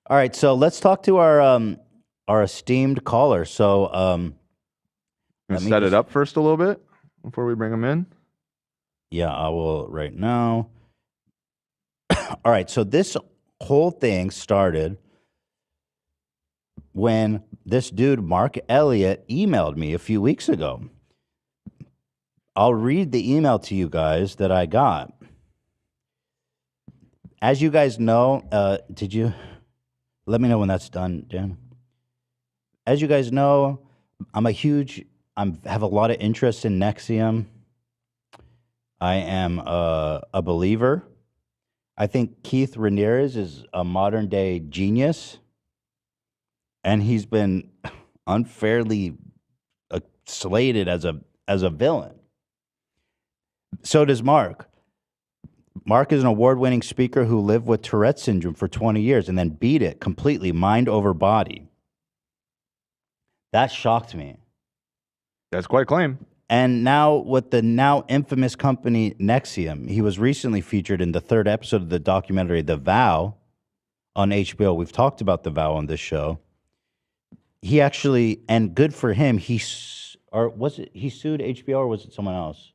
All right, so let's talk to our esteemed caller. So Gonna let me set it just up first a little bit before we bring them in. yeah, I will right now. All right, so this whole thing started when this dude Mark Elliott emailed me a few weeks ago. I'll read the email to you guys that I got. As you guys know, did you let me know when that's done, Dan? As you guys know, I have a lot of interest in NXIVM. I am a believer. I think Keith Ramirez is a modern day genius, and he's been unfairly slated as a villain. So does Mark. Mark is an award-winning speaker who lived with Tourette syndrome for 20 years and then beat it completely, mind over body. That shocked me. That's quite a claim. And now with the now infamous company NXIVM, he was recently featured in the third episode of the documentary The Vow on HBO. We've talked about The Vow on this show. He actually, and good for him, or was it he sued HBO or was it someone else?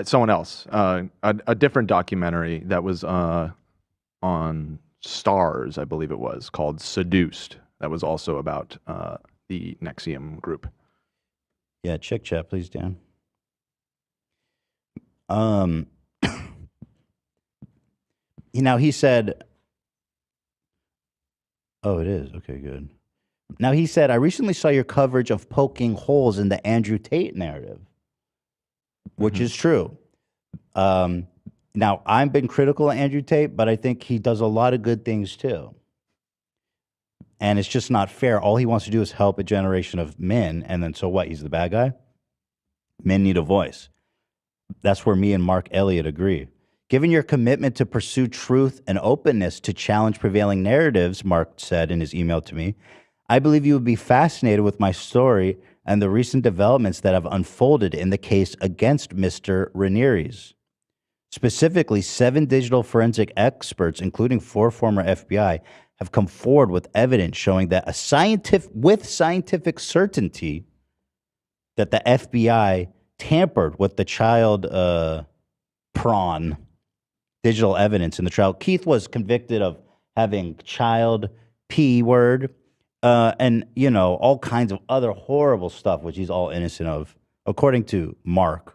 Someone else. A different documentary that was on Stars, I believe it was, called Seduced. That was also about the Nexium group. Yeah, check chat, please, Dan. Um, now he said, "Oh, it is okay, good." Now he said, "I recently saw your coverage of poking holes in the Andrew Tate narrative, which is true." Um, Now I've been critical of Andrew Tate, but I think he does a lot of good things too. And it's just not fair. All he wants to do is help a generation of men, and then so what? He's the bad guy. Men need a voice. That's where me and Mark Elliott agree. Given your commitment to pursue truth and openness to challenge prevailing narratives, Mark said in his email to me, I believe you would be fascinated with my story and the recent developments that have unfolded in the case against Mr. Ramirez. Specifically, 7 digital forensic experts, including 4 former FBI, have come forward with evidence showing that with scientific certainty that the FBI tampered with the child prawn digital evidence in the trial. Keith was convicted of having child P word and, all kinds of other horrible stuff, which he's all innocent of, according to Mark.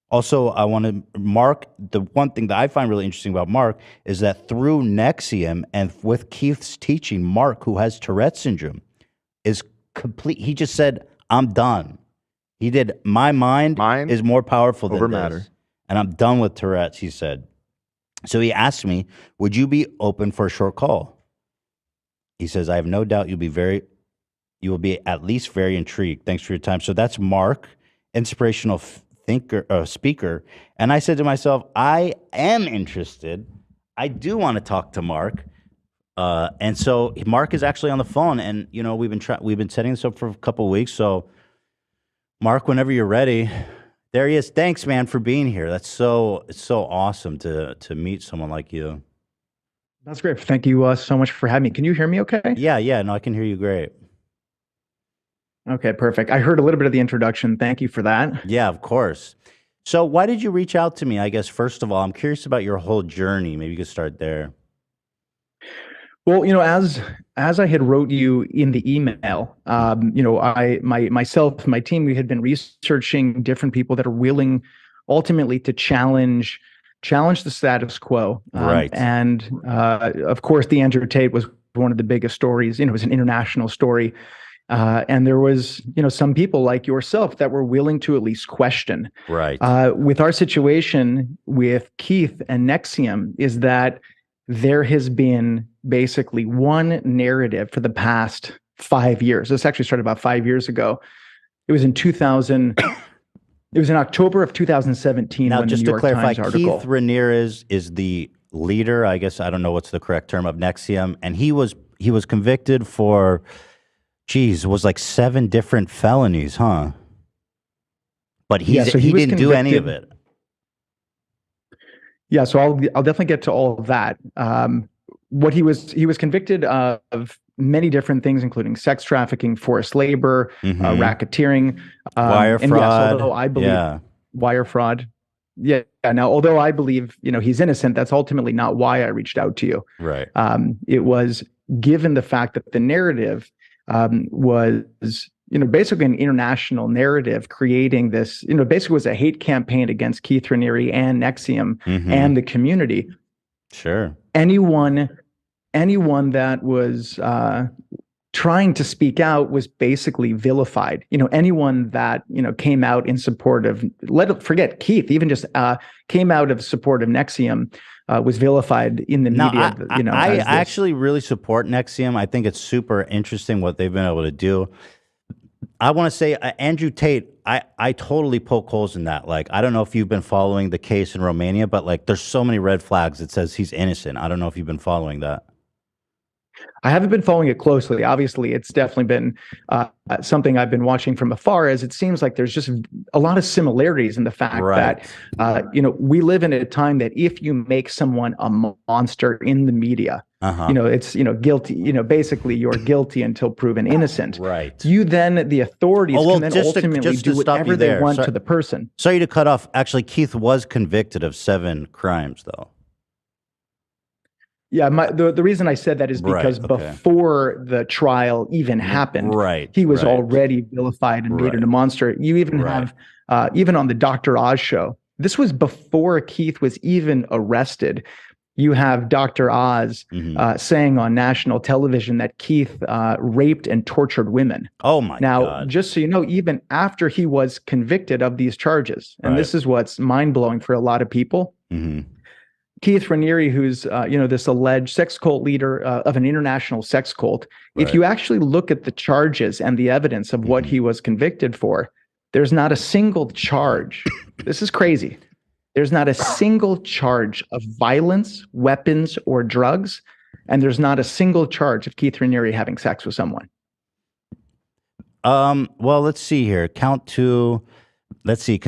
Also, I want to Mark, the one thing that I find really interesting about Mark is that through NXIVM and with Keith's teaching, Mark, who has Tourette syndrome, is complete. He just said, I'm done. He did, my mind is more powerful than over this, matter. and I'm done with Tourette's, he said. So he asked me, would you be open for a short call? He says, I have no doubt you will be at least very intrigued. Thanks for your time. So that's Mark, inspirational speaker. And I said to myself, I am interested. I do want to talk to Mark. And so Mark is actually on the phone, and we've been setting this up for a couple of weeks. So Mark, whenever you're ready, there he is. Thanks, man, for being here. It's so awesome to meet someone like you. That's great. Thank you so much for having me. Can you hear me okay? Yeah, no, I can hear you great. Okay, perfect. I heard a little bit of the introduction. Thank you for that. Yeah, of course. So why did you reach out to me? I guess first of all, I'm curious about your whole journey. Maybe you could start there. Well, as I had wrote you in the email, myself, my team, we had been researching different people that are willing ultimately to challenge the status quo. Right. And of course, the Andrew Tate was one of the biggest stories. It was an international story. And there was, some people like yourself that were willing to at least question. Right. With our situation with Keith and NXIVM is that there has been basically one narrative for the past 5 years. This actually started about 5 years ago. It was in 2000. It was in October of 2017 Now, when the just New to York clarify, Times article. Keith Ramirez is the leader. I guess I don't know what's the correct term of NXIVM, and he was convicted for, geez, it was like 7 different felonies, huh? But he didn't do any of it. Yeah, so I'll definitely get to all of that. what he was convicted of many different things, including sex trafficking, forced labor, racketeering, wire and yes, fraud. although I believe Yeah. wire fraud. Yeah. Now, although I believe he's innocent, that's ultimately not why I reached out to you. Right. It was given the fact that the narrative was basically an international narrative creating this. Basically was a hate campaign against Keith Raniere and NXIVM and the community. Sure. Anyone that was trying to speak out was basically vilified. Anyone that came out in support of, forget Keith, even just came out of support of NXIVM was vilified in the media. I actually really support NXIVM. I think it's super interesting what they've been able to do. I want to say Andrew Tate, I totally poke holes in that. Like, I don't know if you've been following the case in Romania, but like there's so many red flags that says he's innocent. I don't know if you've been following that. I haven't been following it closely. Obviously, it's definitely been something I've been watching from afar, as it seems like there's just a lot of similarities in the fact that, we live in a time that if you make someone a monster in the media, it's, guilty, basically you're guilty until proven innocent. Right. You then, the authorities can then ultimately do whatever they want to the person. Sorry to cut off. Actually, Keith was convicted of 7 crimes, though. Yeah, the reason I said that is because before the trial even happened, he was already vilified and made it a monster. You even have, even on the Dr. Oz show, this was before Keith was even arrested. You have Dr. Oz saying on national television that Keith raped and tortured women. Oh my God. Now, just so you know, even after he was convicted of these charges, and this is what's mind-blowing for a lot of people, Keith Raniere, who's this alleged sex cult leader of an international sex cult, if you actually look at the charges and the evidence of what he was convicted for, there's not a single charge. This is crazy. There's not a single charge of violence, weapons, or drugs, and there's not a single charge of Keith Raniere having sex with someone. Well, let's see here. Count 2. Let's see.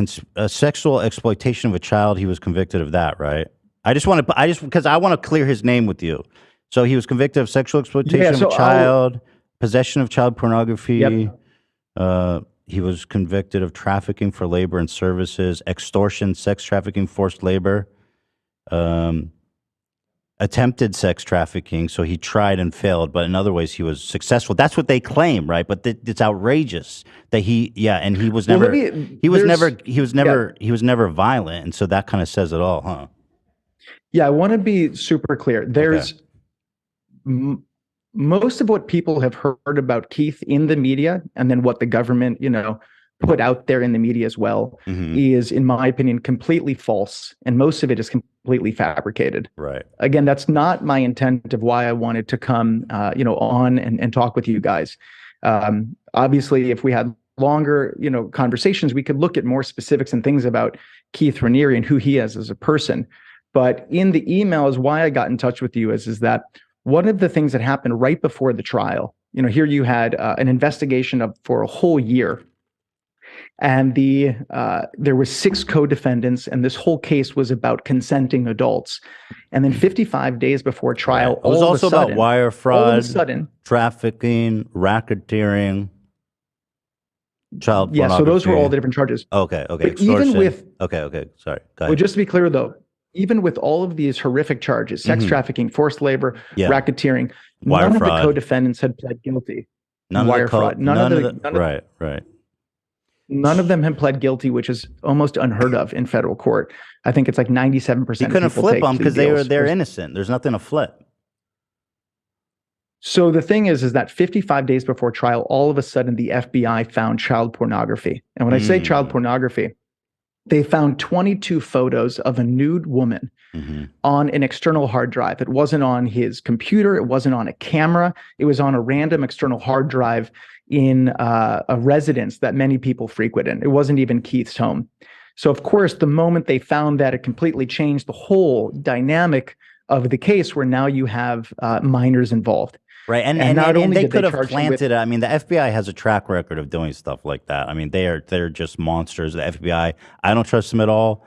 Sexual exploitation of a child. He was convicted of that, right? Because I want to clear his name with you. So he was convicted of sexual exploitation of a child, possession of child pornography. He was convicted of trafficking for labor and services, extortion, sex trafficking, forced labor, attempted sex trafficking. So he tried and failed, but in other ways he was successful. That's what they claim, right? But it's outrageous that and he was never, he was never violent, and so that kind of says it all, huh? Yeah, I want to be super clear. There's most of what people have heard about Keith in the media, and then what the government, put out there in the media as well, is, in my opinion, completely false, and most of it is completely fabricated. Right. Again, that's not my intent of why I wanted to come, on and talk with you guys. Obviously, if we had longer, conversations, we could look at more specifics and things about Keith Raniere and who he is as a person. But in the emails, why I got in touch with you is that one of the things that happened right before the trial, here you had an investigation for a whole year, and there were 6 co-defendants, and this whole case was about consenting adults. And then 55 days before trial, it was also about wire fraud, trafficking, racketeering, child pornography. Yeah, so those were all the different charges. Okay. But even with sorry. Go ahead. Well, just to be clear though, even with all of these horrific charges, sex trafficking, forced labor, racketeering, none of the co-defendants had pled guilty. Wire fraud. None of them had pled guilty, which is almost unheard of in federal court. I think it's like 97%. You couldn't flip them because they're innocent. There's nothing to flip. So the thing is that 55 days before trial, all of a sudden the FBI found child pornography. And when I say child pornography, they found 22 photos of a nude woman on an external hard drive. It wasn't on his computer. It wasn't on a camera. It was on a random external hard drive in a residence that many people frequent in. It wasn't even Keith's home. So, of course, the moment they found that, it completely changed the whole dynamic of the case, where now you have minors involved. Right, and they could have planted. I mean, the FBI has a track record of doing stuff like that. I mean, they're just monsters. The FBI, I don't trust them at all,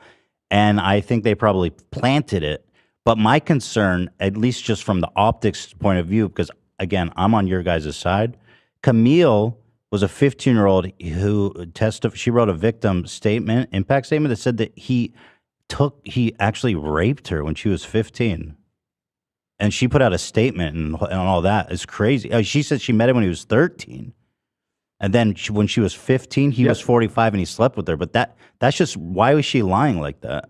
and I think they probably planted it. But my concern, at least just from the optics point of view, because again, I'm on your guys' side. Camille was a 15-year-old who testified. She wrote a victim statement, impact statement, that said that he actually raped her when she was 15. And she put out a statement and all that. It's crazy. She said she met him when he was 13. And then when she was 15, he was 45 and he slept with her. But that's just, why was she lying like that?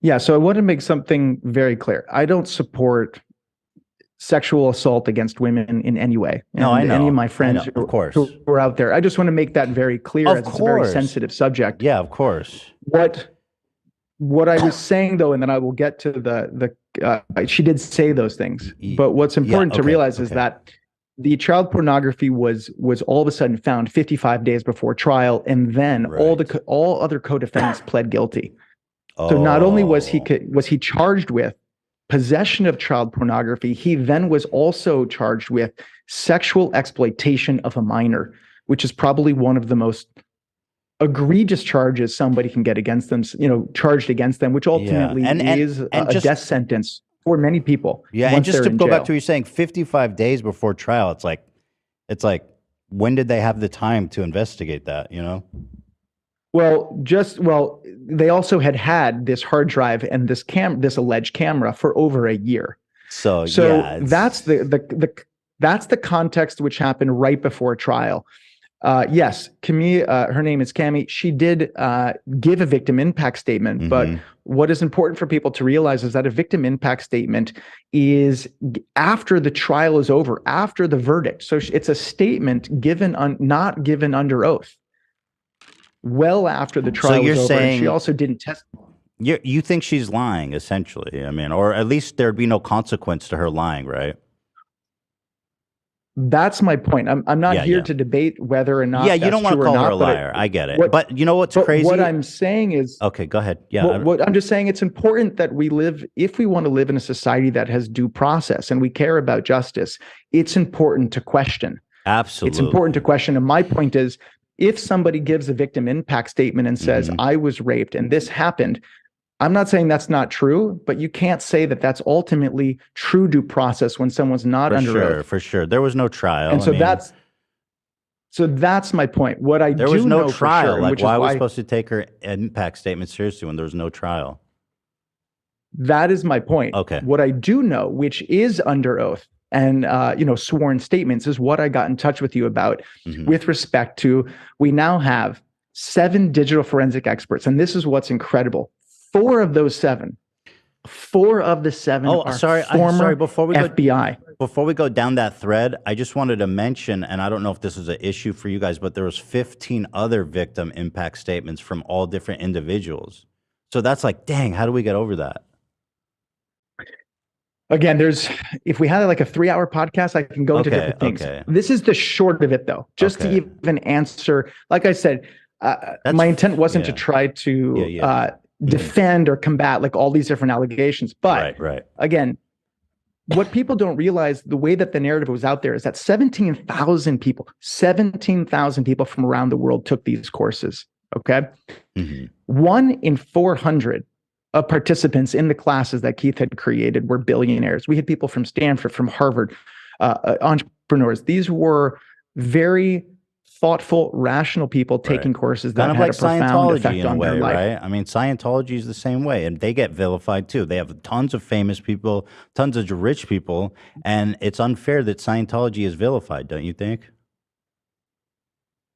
Yeah, so I want to make something very clear. I don't support sexual assault against women in any way. And No, I know. Any of my friends of course. who are out there, I just want to make that very clear, Of as it's a very course. sensitive subject. Yeah, of course. What I was saying, though, and then I will get to she did say those things, but what's important to realize is that the child pornography was all of a sudden found 55 days before trial, and then all other co-defendants pled guilty. So not only was he charged with possession of child pornography, he then was also charged with sexual exploitation of a minor, which is probably one of the most egregious charges somebody can get against them, charged against them, which ultimately is a death sentence for many people. Yeah, and just to go back to what you're saying, 55 days before trial, it's like, when did they have the time to investigate that, Well, they also had this hard drive and this alleged camera for over a year. So that's the context which happened right before trial. Yes, Camille, her name is Cami. She did give a victim impact statement, but what is important for people to realize is that a victim impact statement is after the trial is over, after the verdict. So it's a statement not given under oath. Well after the trial was over, and she also didn't testify. You think she's lying, essentially? I mean, or at least there'd be no consequence to her lying, right? That's my point. I'm not here to debate whether or not. Yeah, you don't want to call her a liar. I get it. But you know what's crazy? What I'm saying is, okay, go ahead. Yeah, what I'm just saying, it's important that if we want to live in a society that has due process and we care about justice, it's important to question. Absolutely, it's important to question. And my point is, if somebody gives a victim impact statement and says, I was raped and this happened, I'm not saying that's not true, but you can't say that that's ultimately true due process when someone's not under oath. For sure. There was no trial. And so that's my point. There was no trial. Like, why are we supposed to take her impact statement seriously when there was no trial? That is my point. Okay. What I do know, which is under oath, and sworn statements, is what I got in touch with you about with respect to, we now have 7 digital forensic experts, and this is what's incredible. 4 of the 7 are former FBI. Before we go down that thread, I just wanted to mention, and I don't know if this is an issue for you guys, but there was 15 other victim impact statements from all different individuals. So that's like, dang, how do we get over that? Again, if we had like a 3-hour podcast, I can go into different things. This is the short of it, though. Just to even answer, like I said, my intent wasn't to try to defend or combat like all these different allegations. But again, what people don't realize, the way that the narrative was out there, is that 17,000 people from around the world took these courses. Okay. 1 in 400 of participants in the classes that Keith had created were billionaires. We had people from Stanford, from Harvard, entrepreneurs. These were very thoughtful, rational people taking courses that had a profound effect on their life. Right? I mean, Scientology is the same way, and they get vilified too. They have tons of famous people, tons of rich people, and it's unfair that Scientology is vilified, don't you think?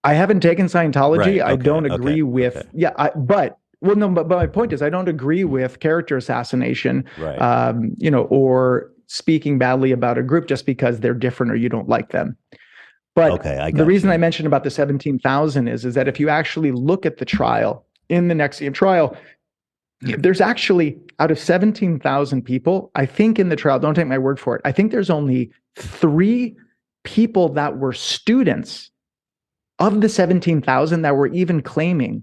I haven't taken Scientology. I don't agree with, but my point is, I don't agree with character assassination, or speaking badly about a group just because they're different or you don't like them. But the reason I mentioned about the 17,000 is that if you actually look at the trial, in the NXIVM trial, there's actually, out of 17,000 people, I think in the trial, don't take my word for it, I think there's only 3 people that were students of the 17,000 that were even claiming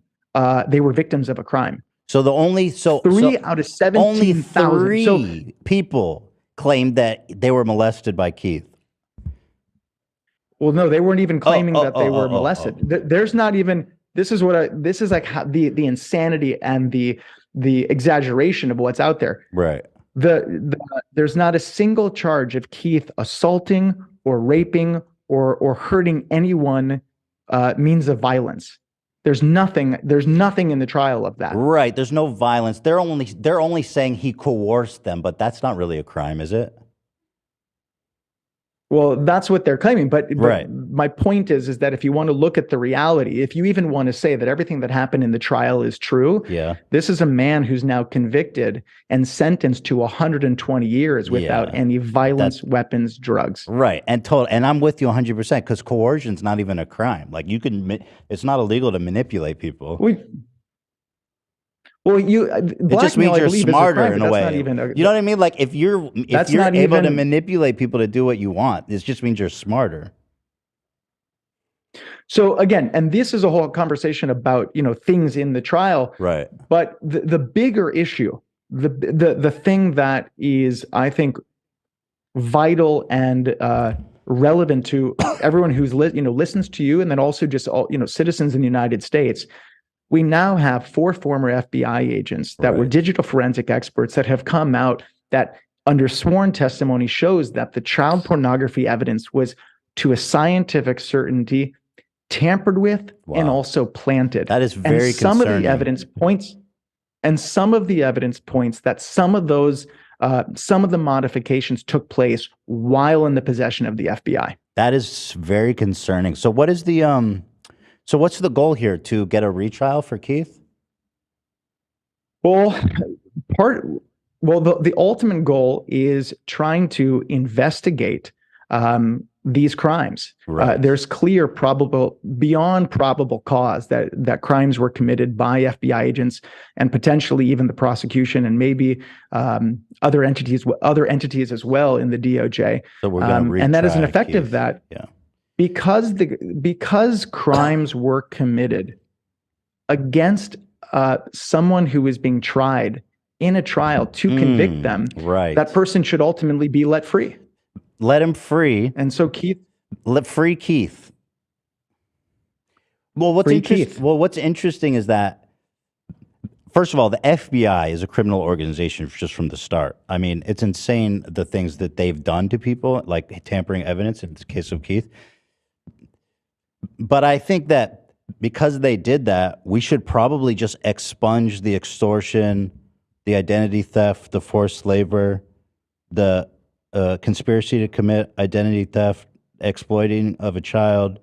they were victims of a crime. So three out of 17,000. Only 3 people claimed that they were molested by Keith. Well, no, they weren't even claiming that they were molested. There's not even. This is like how the insanity and the the exaggeration of what's out there. Right. There's not a single charge of Keith assaulting or raping or hurting anyone means of violence. There's nothing in the trial of that. Right. There's no violence. They're only saying he coerced them, but that's not really a crime, is it? Well, that's what they're claiming. But Right. my point is that if you want to look at the reality, if you even want to say that everything that happened in the trial is true, Yeah. this is a man who's now convicted and sentenced to 120 years without any violence, weapons, drugs. Right. And I'm with you 100% because coercion's not even a crime. Like it's not illegal to manipulate people. Well, it just means you're smarter in a way. You know what I mean? Like if you're able to manipulate people to do what you want, it just means you're smarter. So again, and this is a whole conversation about, things in the trial. Right. But the bigger issue, the thing that is, I think, vital and relevant to everyone who's listens to you, and then also just all citizens in the United States. We now have 4 former FBI agents that were digital forensic experts that have come out that under sworn testimony shows that the child pornography evidence was to a scientific certainty tampered with and also planted. That is very and some concerning. Of the evidence points that some of the modifications took place while in the possession of the FBI. That is very concerning. So what is the So what's the goal here? To get a retrial for Keith? Well, the ultimate goal is trying to investigate these crimes. Right. There's clear beyond probable cause that crimes were committed by FBI agents and potentially even the prosecution and maybe other entities as well in the DOJ. So we're going to and that is an effect Keith. of that. Yeah. Because crimes were committed against someone who is being tried in a trial to convict them, that person should ultimately be let free. Let him free. And so Keith, let free Keith. Well, what's interesting is that, first of all, the FBI is a criminal organization just from the start. I mean, it's insane the things that they've done to people, like tampering evidence in the case of Keith. But I think that because they did that, we should probably just expunge the extortion, the identity theft, the forced labor, the conspiracy to commit identity theft, exploiting of a child,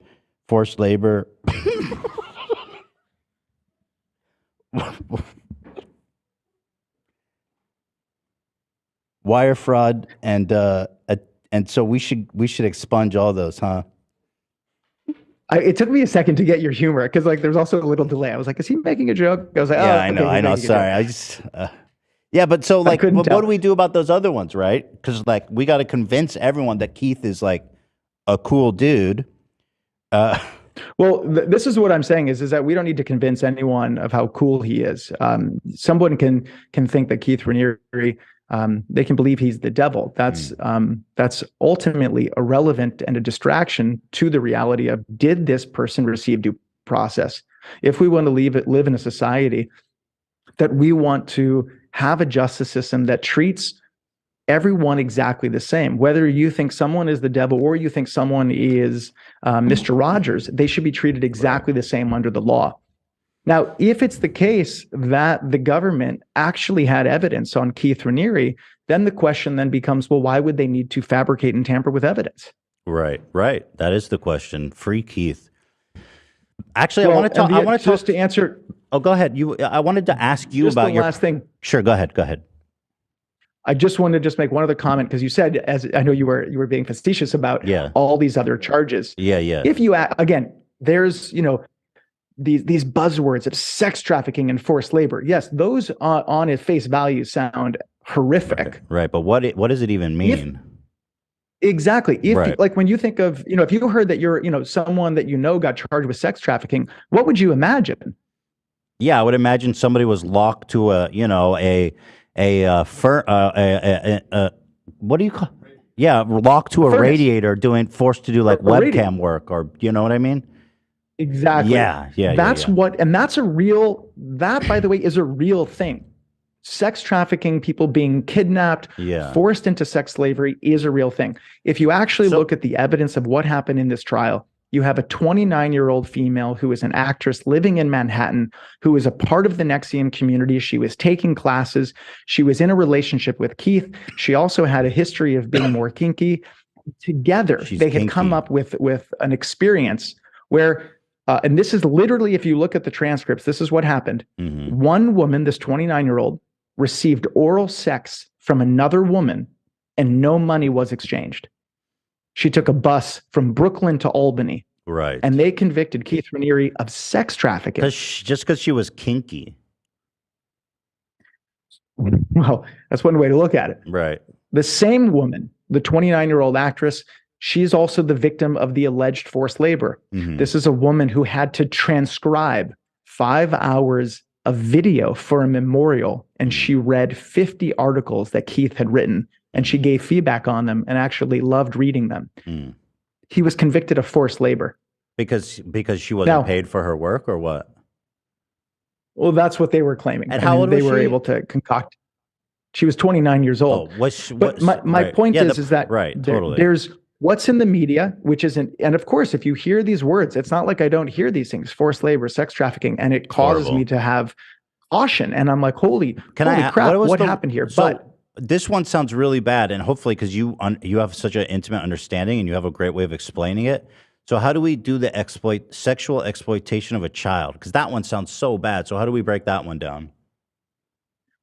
forced labor. Wire fraud, and so we should expunge all those, huh? It took me a second to get your humor because there's also a little delay. I was like, is he making a joke? I was like, yeah, I know. Sorry, I just yeah, but so what do we do about those other ones, right? Because we got to convince everyone that Keith is like a cool dude. Well, this is what I'm saying is that we don't need to convince anyone of how cool he is. Someone can think that Keith Raniere, they can believe he's the devil. That's ultimately irrelevant and a distraction to the reality of, did this person receive due process? If we want to live in a society that we want to have a justice system that treats everyone exactly the same, whether you think someone is the devil or you think someone is Mr. Rogers, they should be treated exactly the same under the law. Now, if it's the case that the government actually had evidence on Keith Raniere, then the question then becomes, well, why would they need to fabricate and tamper with evidence? Right. That is the question. Free Keith. Actually, I want to talk just to answer. Oh, go ahead. I wanted to ask you about your last thing. Sure, go ahead. I just wanted to make one other comment because you said, as I know you were being facetious about all these other charges. Yeah. If you again, there's these buzzwords of sex trafficking and forced labor. Yes, those on its face value sound horrific. Right, but what does it even mean? Exactly. Like when you think of, if you heard that you're, someone that got charged with sex trafficking, what would you imagine? Yeah, I would imagine somebody was locked to what do you call? Yeah, locked to a radiator, forced to do webcam work, or you know what I mean? Exactly. Yeah. That's what, and that, by the way, is a real thing. sex trafficking, people being kidnapped, Yeah. forced into sex slavery is a real thing. If you actually look at the evidence of what happened in this trial, you have a 29-year-old female who is an actress living in Manhattan, who is a part of the NXIVM community. She was taking classes. She was in a relationship with Keith. She also had a history of being more kinky. Together, they had come up with an experience where, and this is literally, if you look at the transcripts, this is what happened. One woman, this 29-year-old, received oral sex from another woman and no money was exchanged. She took a bus from Brooklyn to Albany. Right. And they convicted Keith Raniere of sex trafficking. Just because she was kinky. Well, that's one way to look at it. Right. The same woman, the 29-year-old actress, she's also the victim of the alleged forced labor. This is a woman who had to transcribe 5 hours of video for a memorial, and she read 50 articles that Keith had written, and she gave feedback on them and actually loved reading them. He was convicted of forced labor. Because she wasn't paid for her work, or what? Well, that's what they were claiming. And how old was they were she? able to concoct. She was 29 years old. But my point is that there's what's in the media, which isn't, and of course, if you hear these words, it's not like I don't hear these things, forced labor, sex trafficking, and it causes me to have caution. And I'm like, holy crap, what happened here? But this one sounds really bad, and hopefully, because you have such an intimate understanding and you have a great way of explaining it. So how do we do the sexual exploitation of a child? Because that one sounds so bad. So how do we break that one down?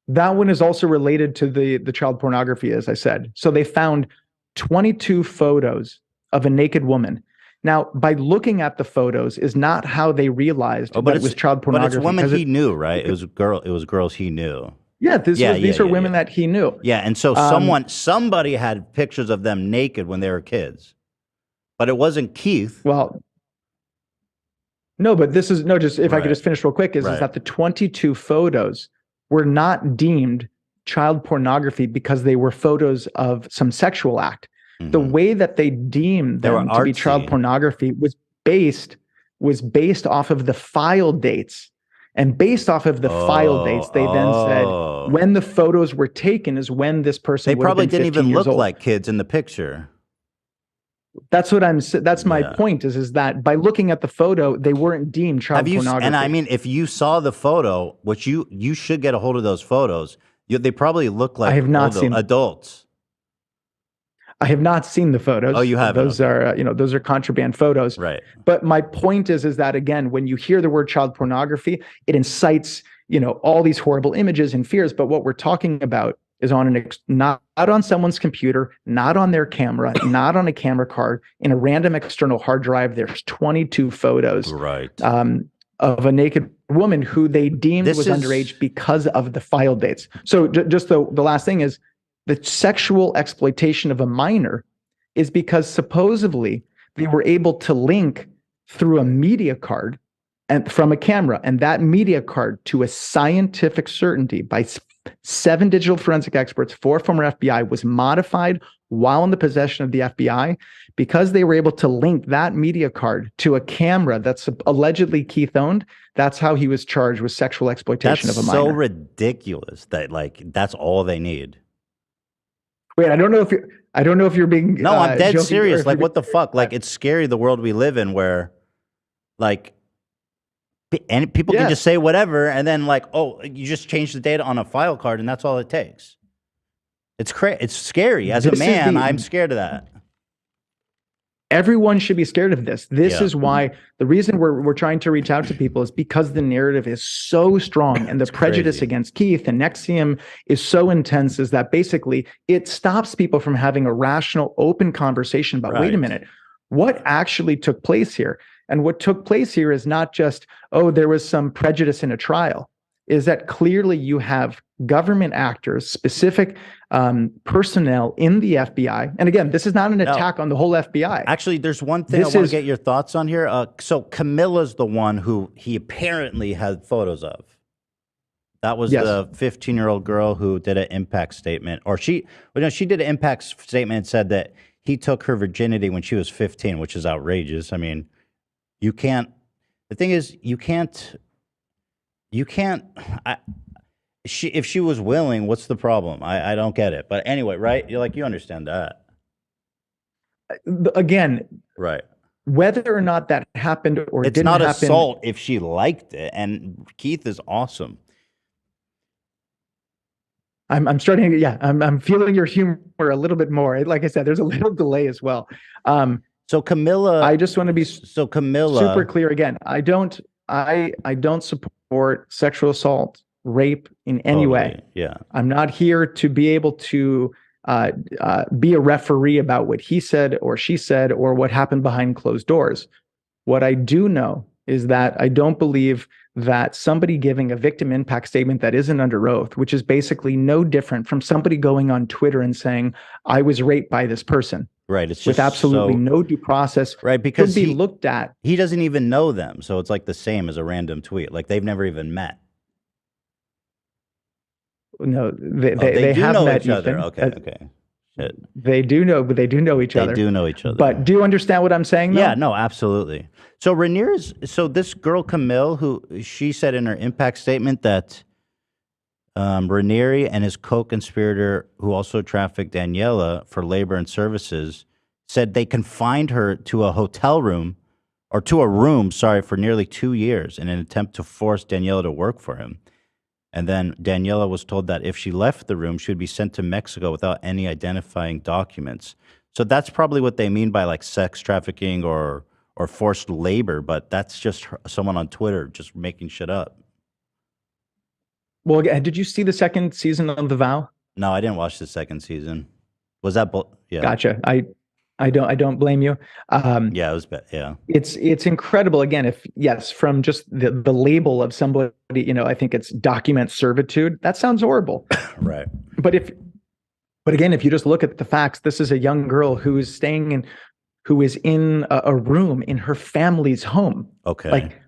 That one is also related to the child pornography, as I said. So they found 22 photos of a naked woman. Now, by looking at the photos is not how they realized that it was child pornography. But it's women he knew, right? It was girls he knew. Yeah, these are women that he knew. Yeah, and so somebody had pictures of them naked when they were kids. But it wasn't Keith. Well, no, but this is just if I could just finish real quick, is that the 22 photos were not deemed child pornography because they were photos of some sexual act. The way that they deemed them to be child pornography was based off of the file dates. And based off of the file dates, they then said when the photos were taken is when this person they probably didn't even look like kids in the picture. That's what that's my point is that by looking at the photo, they weren't deemed child pornography. And I mean, if you saw the photo, which you should get a hold of those photos, they probably look like adults. I have not seen the photos. Oh, you haven't? Those are, those are contraband photos. Right. But my point is that, again, when you hear the word child pornography, it incites, all these horrible images and fears. But what we're talking about is not on someone's computer, not on their camera, not on a camera card, in a random external hard drive. There's 22 photos of a naked woman who they deemed was underage because of the file dates. So just the last thing is, the sexual exploitation of a minor is because supposedly they were able to link through a media card and from a camera, and that media card to a scientific certainty by 7 digital forensic experts, 4 former FBI, was modified while in the possession of the FBI because they were able to link that media card to a camera that's allegedly Keith owned. That's how he was charged with sexual exploitation of a minor. That's so ridiculous that that's all they need. Wait, I don't know if you're being no. I'm dead serious. Like, what the fuck? Like, it's scary the world we live in, where, and people can just say whatever, and then you just change the data on a file card, and that's all it takes. It's It's scary. As a man, I'm scared of that. Everyone should be scared of this. This is why the reason we're trying to reach out to people is because the narrative is so strong and the prejudice against Keith and NXIVM is so intense, is that basically it stops people from having a rational, open conversation about, wait a minute, what actually took place here? And what took place here is not just, there was some prejudice in a trial, is that clearly you have government actors, specific personnel in the FBI. And again, this is not an attack on the whole FBI. Actually, there's one thing I want to get your thoughts on here. So Camilla's the one who he apparently had photos of. That was the 15-year-old girl who did an impact statement. Or she did an impact statement and said that he took her virginity when she was 15, which is outrageous. I mean, the thing is, if she was willing, what's the problem? I don't get it. But anyway, right? You understand that. Again, right. Whether or not that happened or it's didn't not happen, assault if she liked it. And Keith is awesome. I'm starting to, yeah, I'm feeling your humor a little bit more. Like I said, there's a little delay as well. So Camilla, I just want to be Camilla, super clear again. I don't support sexual assault, rape in any way. Yeah. I'm not here to be able to be a referee about what he said or she said or what happened behind closed doors. What I do know is that I don't believe that somebody giving a victim impact statement that isn't under oath, which is basically no different from somebody going on Twitter and saying, I was raped by this person. Right. It's just with absolutely no due process. Right. Because could be looked at. He doesn't even know them. So it's like the same as a random tweet. Like they've never even met. No, they do have know met each other. Ethan. Okay. Shit. They do know, but they do know each other. They do know each other. But do you understand what I'm saying, though? Yeah, no, absolutely. So so this girl, Camille, she said in her impact statement that Raniere and his co-conspirator, who also trafficked Daniela for labor and services, said they confined her to a hotel room, or to a room, for nearly 2 years in an attempt to force Daniela to work for him. And then Daniela was told that if she left the room, she would be sent to Mexico without any identifying documents. So that's probably what they mean by like sex trafficking or forced labor, but that's just someone on Twitter just making shit up. Well, did you see the second season of The Vow? No, I didn't watch the second season. Was that? Yeah. Gotcha. I don't blame you. Yeah, it was bad. Yeah. It's incredible. Again, from just the label of somebody, I think it's document servitude. That sounds horrible. Right. But again, if you just look at the facts, this is a young girl who is who is in a room in her family's home. Okay. Like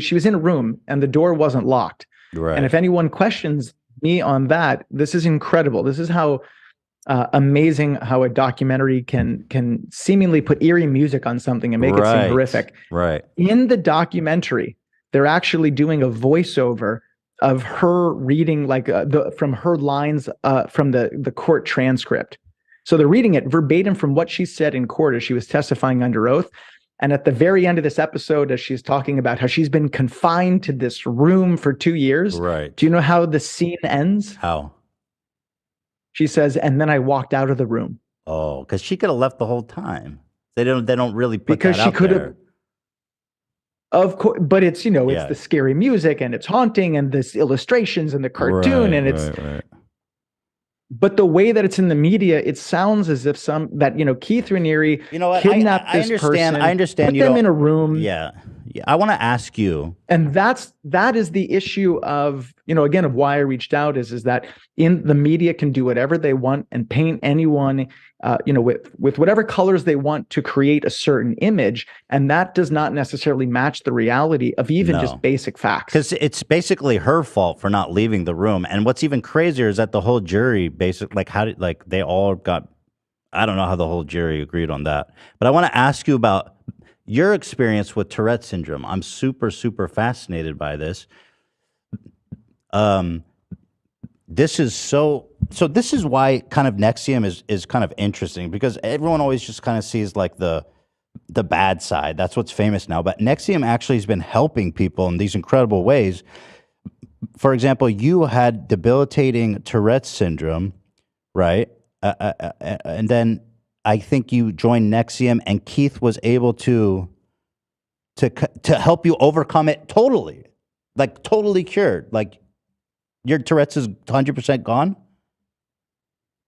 she was in a room and the door wasn't locked. Right. And if anyone questions me on that, this is incredible. This is how amazing how a documentary can seemingly put eerie music on something and make it seem horrific. Right. In the documentary, they're actually doing a voiceover of her reading from her lines from the court transcript. So they're reading it verbatim from what she said in court as she was testifying under oath. And at the very end of this episode, as she's talking about how she's been confined to this room for 2 years, right? Do you know how the scene ends? How? She says, and then I walked out of the room. Oh, because she could have left the whole time. They don't really put because that she out could there. have. Of course, but it's it's the scary music and it's haunting and this illustrations and the cartoon and it's. Right. But the way that it's in the media, it sounds as if Keith Raniere kidnapped this person. I understand. Put them in a room. Yeah. I want to ask you, and that is the issue of again of why I reached out is that in the media can do whatever they want and paint anyone with whatever colors they want to create a certain image, and that does not necessarily match the reality of even just basic facts. Because it's basically her fault for not leaving the room, and what's even crazier is that the whole jury they all got. I don't know how the whole jury agreed on that, but I want to ask you about your experience with Tourette syndrome. I'm super, super fascinated by this. This is so this is why kind of NXIVM is kind of interesting, because everyone always just kind of sees like the bad side. That's what's famous now. But NXIVM actually has been helping people in these incredible ways. For example, you had debilitating Tourette syndrome, right? And then I think you joined NXIVM, and Keith was able to help you overcome it totally, like totally cured. Like your Tourette's is 100% gone.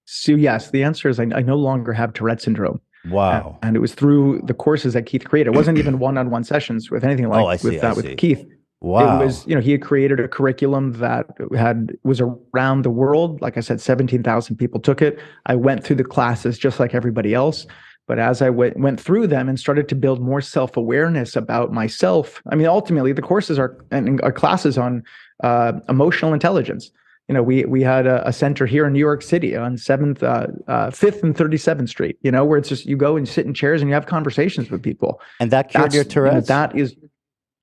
So yes, the answer is I no longer have Tourette syndrome. Wow! And it was through the courses that Keith created. It wasn't even one-on-one sessions with anything like with Keith. Wow. It was, he had created a curriculum that was around the world. Like I said, 17,000 people took it. I went through the classes just like everybody else. But as I went through them and started to build more self-awareness about myself, I mean, ultimately the courses are classes on emotional intelligence. We had a center here in New York City on 5th and 37th Street, where it's just, you go and sit in chairs and you have conversations with people. And that cured your Tourette's? That is...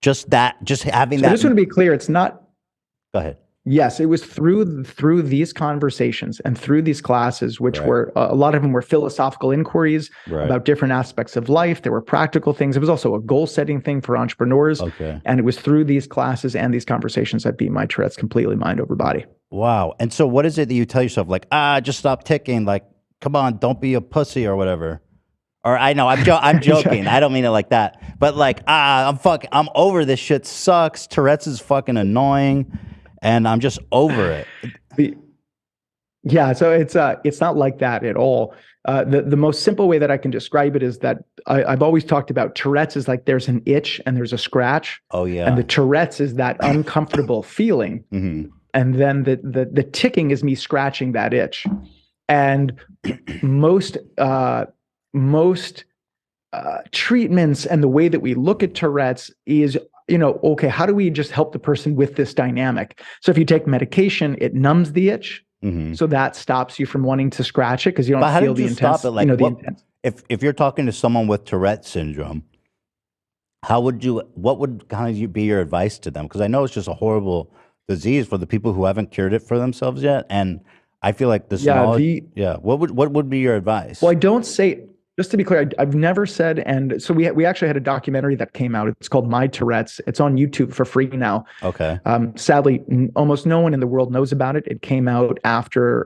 Just having that. I just want to be clear. It's not. Go ahead. Yes, it was through these conversations and through these classes, which were a lot of them were philosophical inquiries about different aspects of life. There were practical things. It was also a goal setting thing for entrepreneurs. Okay. And it was through these classes and these conversations that beat my Tourette's completely mind over body. Wow. And so what is it that you tell yourself? Like, just stop ticking. Like, come on, don't be a pussy or whatever. Or I know I'm joking. I don't mean it like that. But like, I'm over this shit. Sucks. Tourette's is fucking annoying. And I'm just over it. Yeah, so it's not like that at all. The most simple way that I can describe it is that I've always talked about Tourette's is like there's an itch and there's a scratch. Oh yeah. And the Tourette's is that uncomfortable feeling. Mm-hmm. And then the ticking is me scratching that itch. And most treatments and the way that we look at Tourette's is, okay, how do we just help the person with this dynamic? So if you take medication, it numbs the itch. Mm-hmm. So that stops you from wanting to scratch it because you don't feel the intense. Stop it? Like, if you're talking to someone with Tourette syndrome, what would kind of be your advice to them? Because I know it's just a horrible disease for the people who haven't cured it for themselves yet. And I feel like this knowledge, what would be your advice? Well, I don't say, just to be clear, I've never said, and so we actually had a documentary that came out. It's called My Tourette's. It's on YouTube for free now. Okay. Sadly, almost no one in the world knows about it. It came out after,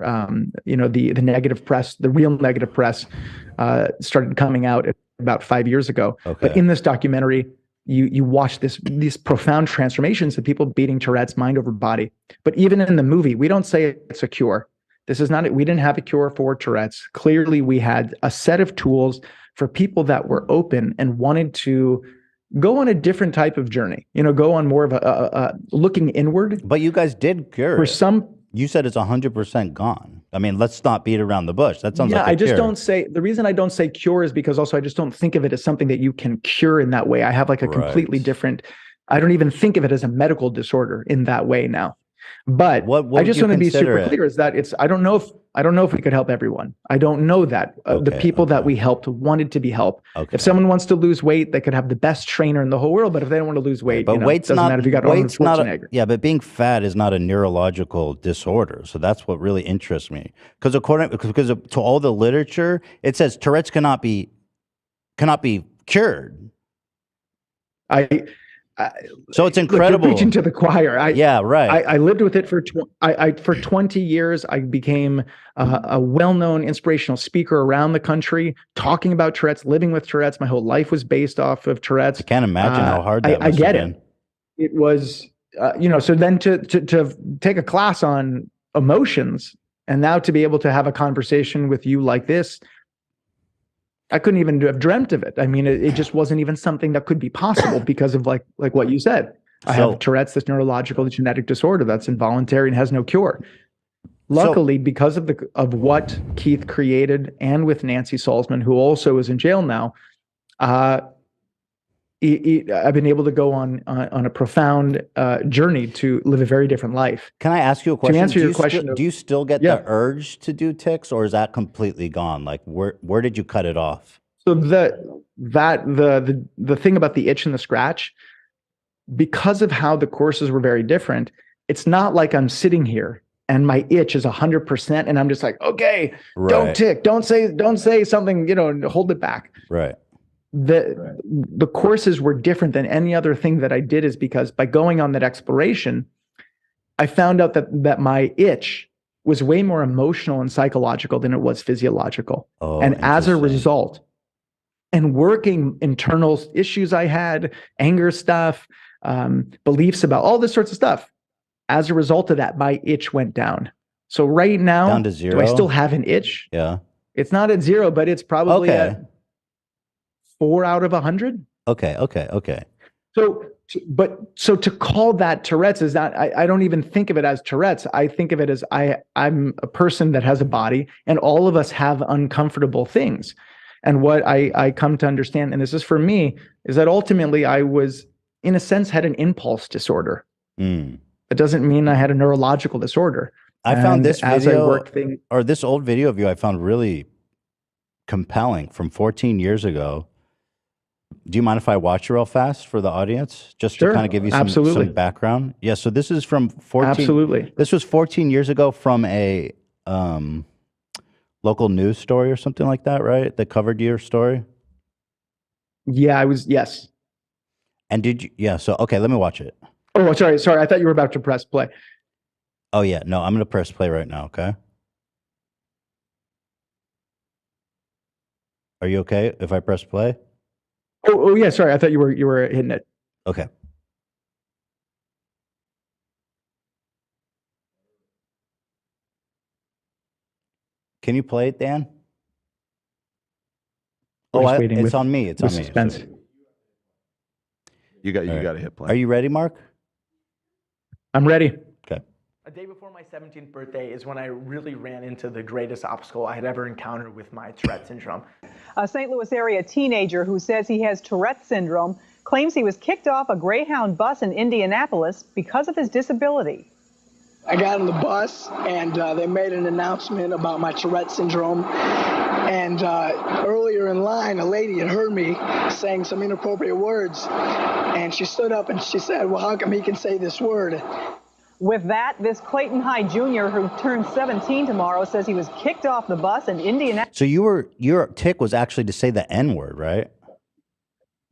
the negative press, the real negative press, started coming out about 5 years ago. Okay. But in this documentary, you watch these profound transformations of people beating Tourette's mind over body. But even in the movie, we don't say it's a cure. This is not it. We didn't have a cure for Tourette's. Clearly, we had a set of tools for people that were open and wanted to go on a different type of journey. Go on more of a looking inward. But you guys did cure for it. some. You said it's 100% gone. I mean, let's not beat around the bush. That sounds like a I just cure. don't say. The reason I don't say cure is because also I just don't think of it as something that you can cure in that way. I have like a completely different. I don't even think of it as a medical disorder in that way now. But what I just want to be super clear it? is that I don't know if we could help everyone. I don't know that the people that we helped wanted to be helped. Okay. If someone wants to lose weight, they could have the best trainer in the whole world. But if they don't want to lose weight, but weight's doesn't not, matter if you got Arnold Schwarzenegger. But being fat is not a neurological disorder. So that's what really interests me. Because to all the literature, it says Tourette's cannot be cured. So it's incredible. Look, you're preaching to the choir. Right. I lived with it for 20 years. I became a well-known inspirational speaker around the country, talking about Tourette's, living with Tourette's. My whole life was based off of Tourette's. I can't imagine how hard that must have get been. It was, so then to take a class on emotions and now to be able to have a conversation with you like this, I couldn't even have dreamt of it. I mean, it just wasn't even something that could be possible because of like what you said. I have Tourette's, this neurological genetic disorder that's involuntary and has no cure. Luckily, because of what Keith created, and with Nancy Salzman, who also is in jail now, I've been able to go on a profound journey to live a very different life. Can I ask you a question? To answer your question, do you still get the urge to do ticks, or is that completely gone? Like, where did you cut it off? So the thing about the itch and the scratch, because of how the courses were very different, it's not like I'm sitting here and my itch is 100%, and I'm just like, okay, don't tick, don't say something, hold it back. Right. The courses were different than any other thing that I did, is because by going on that exploration, I found out that my itch was way more emotional and psychological than it was physiological. And as a result, and working internal issues I had, anger stuff, beliefs about all this sorts of stuff, as a result of that, my itch went down. So right now, down to 0. Do I still have an itch? Yeah. It's not at 0, but it's probably at 4 out of 100. Okay. So to call that Tourette's is not, I don't even think of it as Tourette's. I think of it as I'm a person that has a body, and all of us have uncomfortable things. And what I come to understand, and this is for me, is that ultimately I was, in a sense, had an impulse disorder. It doesn't mean I had a neurological disorder. I found this video, or this old video of you, I found really compelling, from 14 years ago, Do you mind if I watch it real fast for the audience, just to Sure, kind of give you absolutely. some background? Yeah. So this is from 14. Absolutely. This was 14 years ago from a local news story or something like that, right? That covered your story. Yeah, yes. And did you? Yeah. So okay, let me watch it. Oh, sorry. I thought you were about to press play. Oh yeah. No, I'm gonna press play right now. Okay. Are you okay if I press play? Oh yeah. Sorry, I thought you were hitting it. Okay. Can you play it, Dan? We're just Oh, waiting it's with on me. It's on me. suspense. So- You got All right. to hit play. Are you ready, Mark? I'm ready. Okay. A day before my 17th birthday is when I really ran into the greatest obstacle I had ever encountered with my Tourette syndrome. A St. Louis area teenager who says he has Tourette syndrome claims he was kicked off a Greyhound bus in Indianapolis because of his disability. I got on the bus and they made an announcement about my Tourette syndrome. And earlier in line, a lady had heard me saying some inappropriate words. And she stood up and she said, well, how come he can say this word? With that, this Clayton High Jr., who turns 17 tomorrow, says he was kicked off the bus in Indianapolis. So your tick was actually to say the N word, right?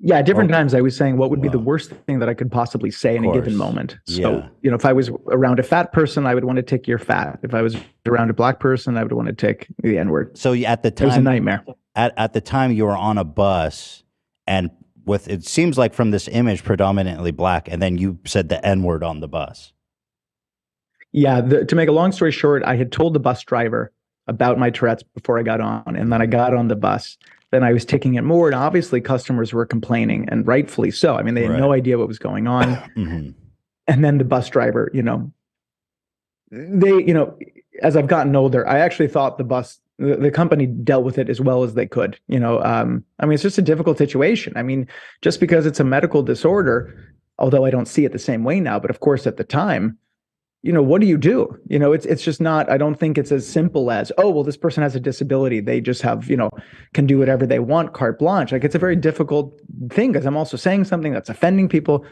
Yeah, at different Oh, times I was saying what would be the wow. worst thing that I could possibly say in a given course. moment. So, Yeah. you know, if I was around a fat person, I would want to tick you're fat. If I was around a black person, I would want to tick the N-word. So at the It was a time, nightmare. at the time you were on a bus, and with it seems like from this image predominantly black, and then you said the N word on the bus. Yeah, to make a long story short, I had told the bus driver about my Tourette's before I got on, and then I got on the bus. Then I was ticking it more, and obviously customers were complaining, and rightfully so. I mean, they had no idea what was going on. Mhm. And then the bus driver, you know, as I've gotten older, I actually thought the company dealt with it as well as they could. I mean, it's just a difficult situation. I mean, just because it's a medical disorder, although I don't see it the same way now, but of course at the time, what do you do? It's just not, I don't think it's as simple as, oh, well, this person has a disability. They just have, can do whatever they want, carte blanche. Like, it's a very difficult thing because I'm also saying something that's offending people.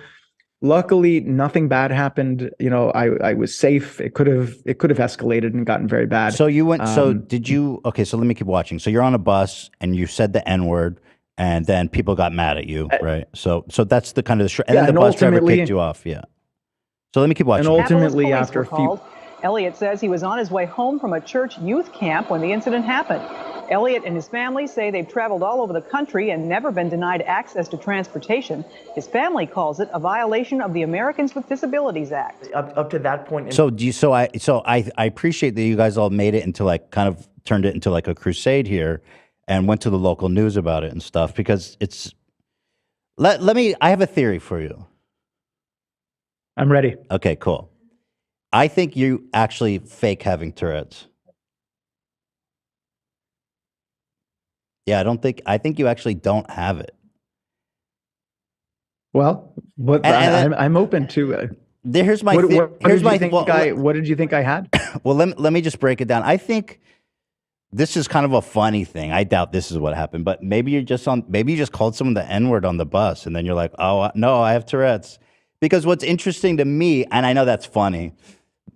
Luckily, nothing bad happened. I was safe. It could have escalated and gotten very bad. So you went, so did you, okay, so let me keep watching. So you're on a bus and you said the N word and then people got mad at you, right? So that's the kind of the, and Yeah, then the and bus driver ultimately- kicked you off. Yeah. So let me keep watching. And ultimately, Minneapolis after a police were few, called. Elliot says he was on his way home from a church youth camp when the incident happened. Elliot and his family say they've traveled all over the country and never been denied access to transportation. His family calls it a violation of the Americans with Disabilities Act. Up to that point, So I appreciate that you guys all made it into like kind of turned it into like a crusade here and went to the local news about it and stuff because it's I have a theory for you. I'm ready. Okay, cool. I think you actually fake having Tourette's. Yeah, I think you actually don't have it. Well, but I'm open to. Here's my What here's did my you think what did you think I had? well let me just break it down. I think this is kind of a funny thing. I doubt this is what happened, but maybe you just called someone the N-word on the bus and then you're like, "Oh, no, I have Tourette's." Because what's interesting to me, and I know that's funny,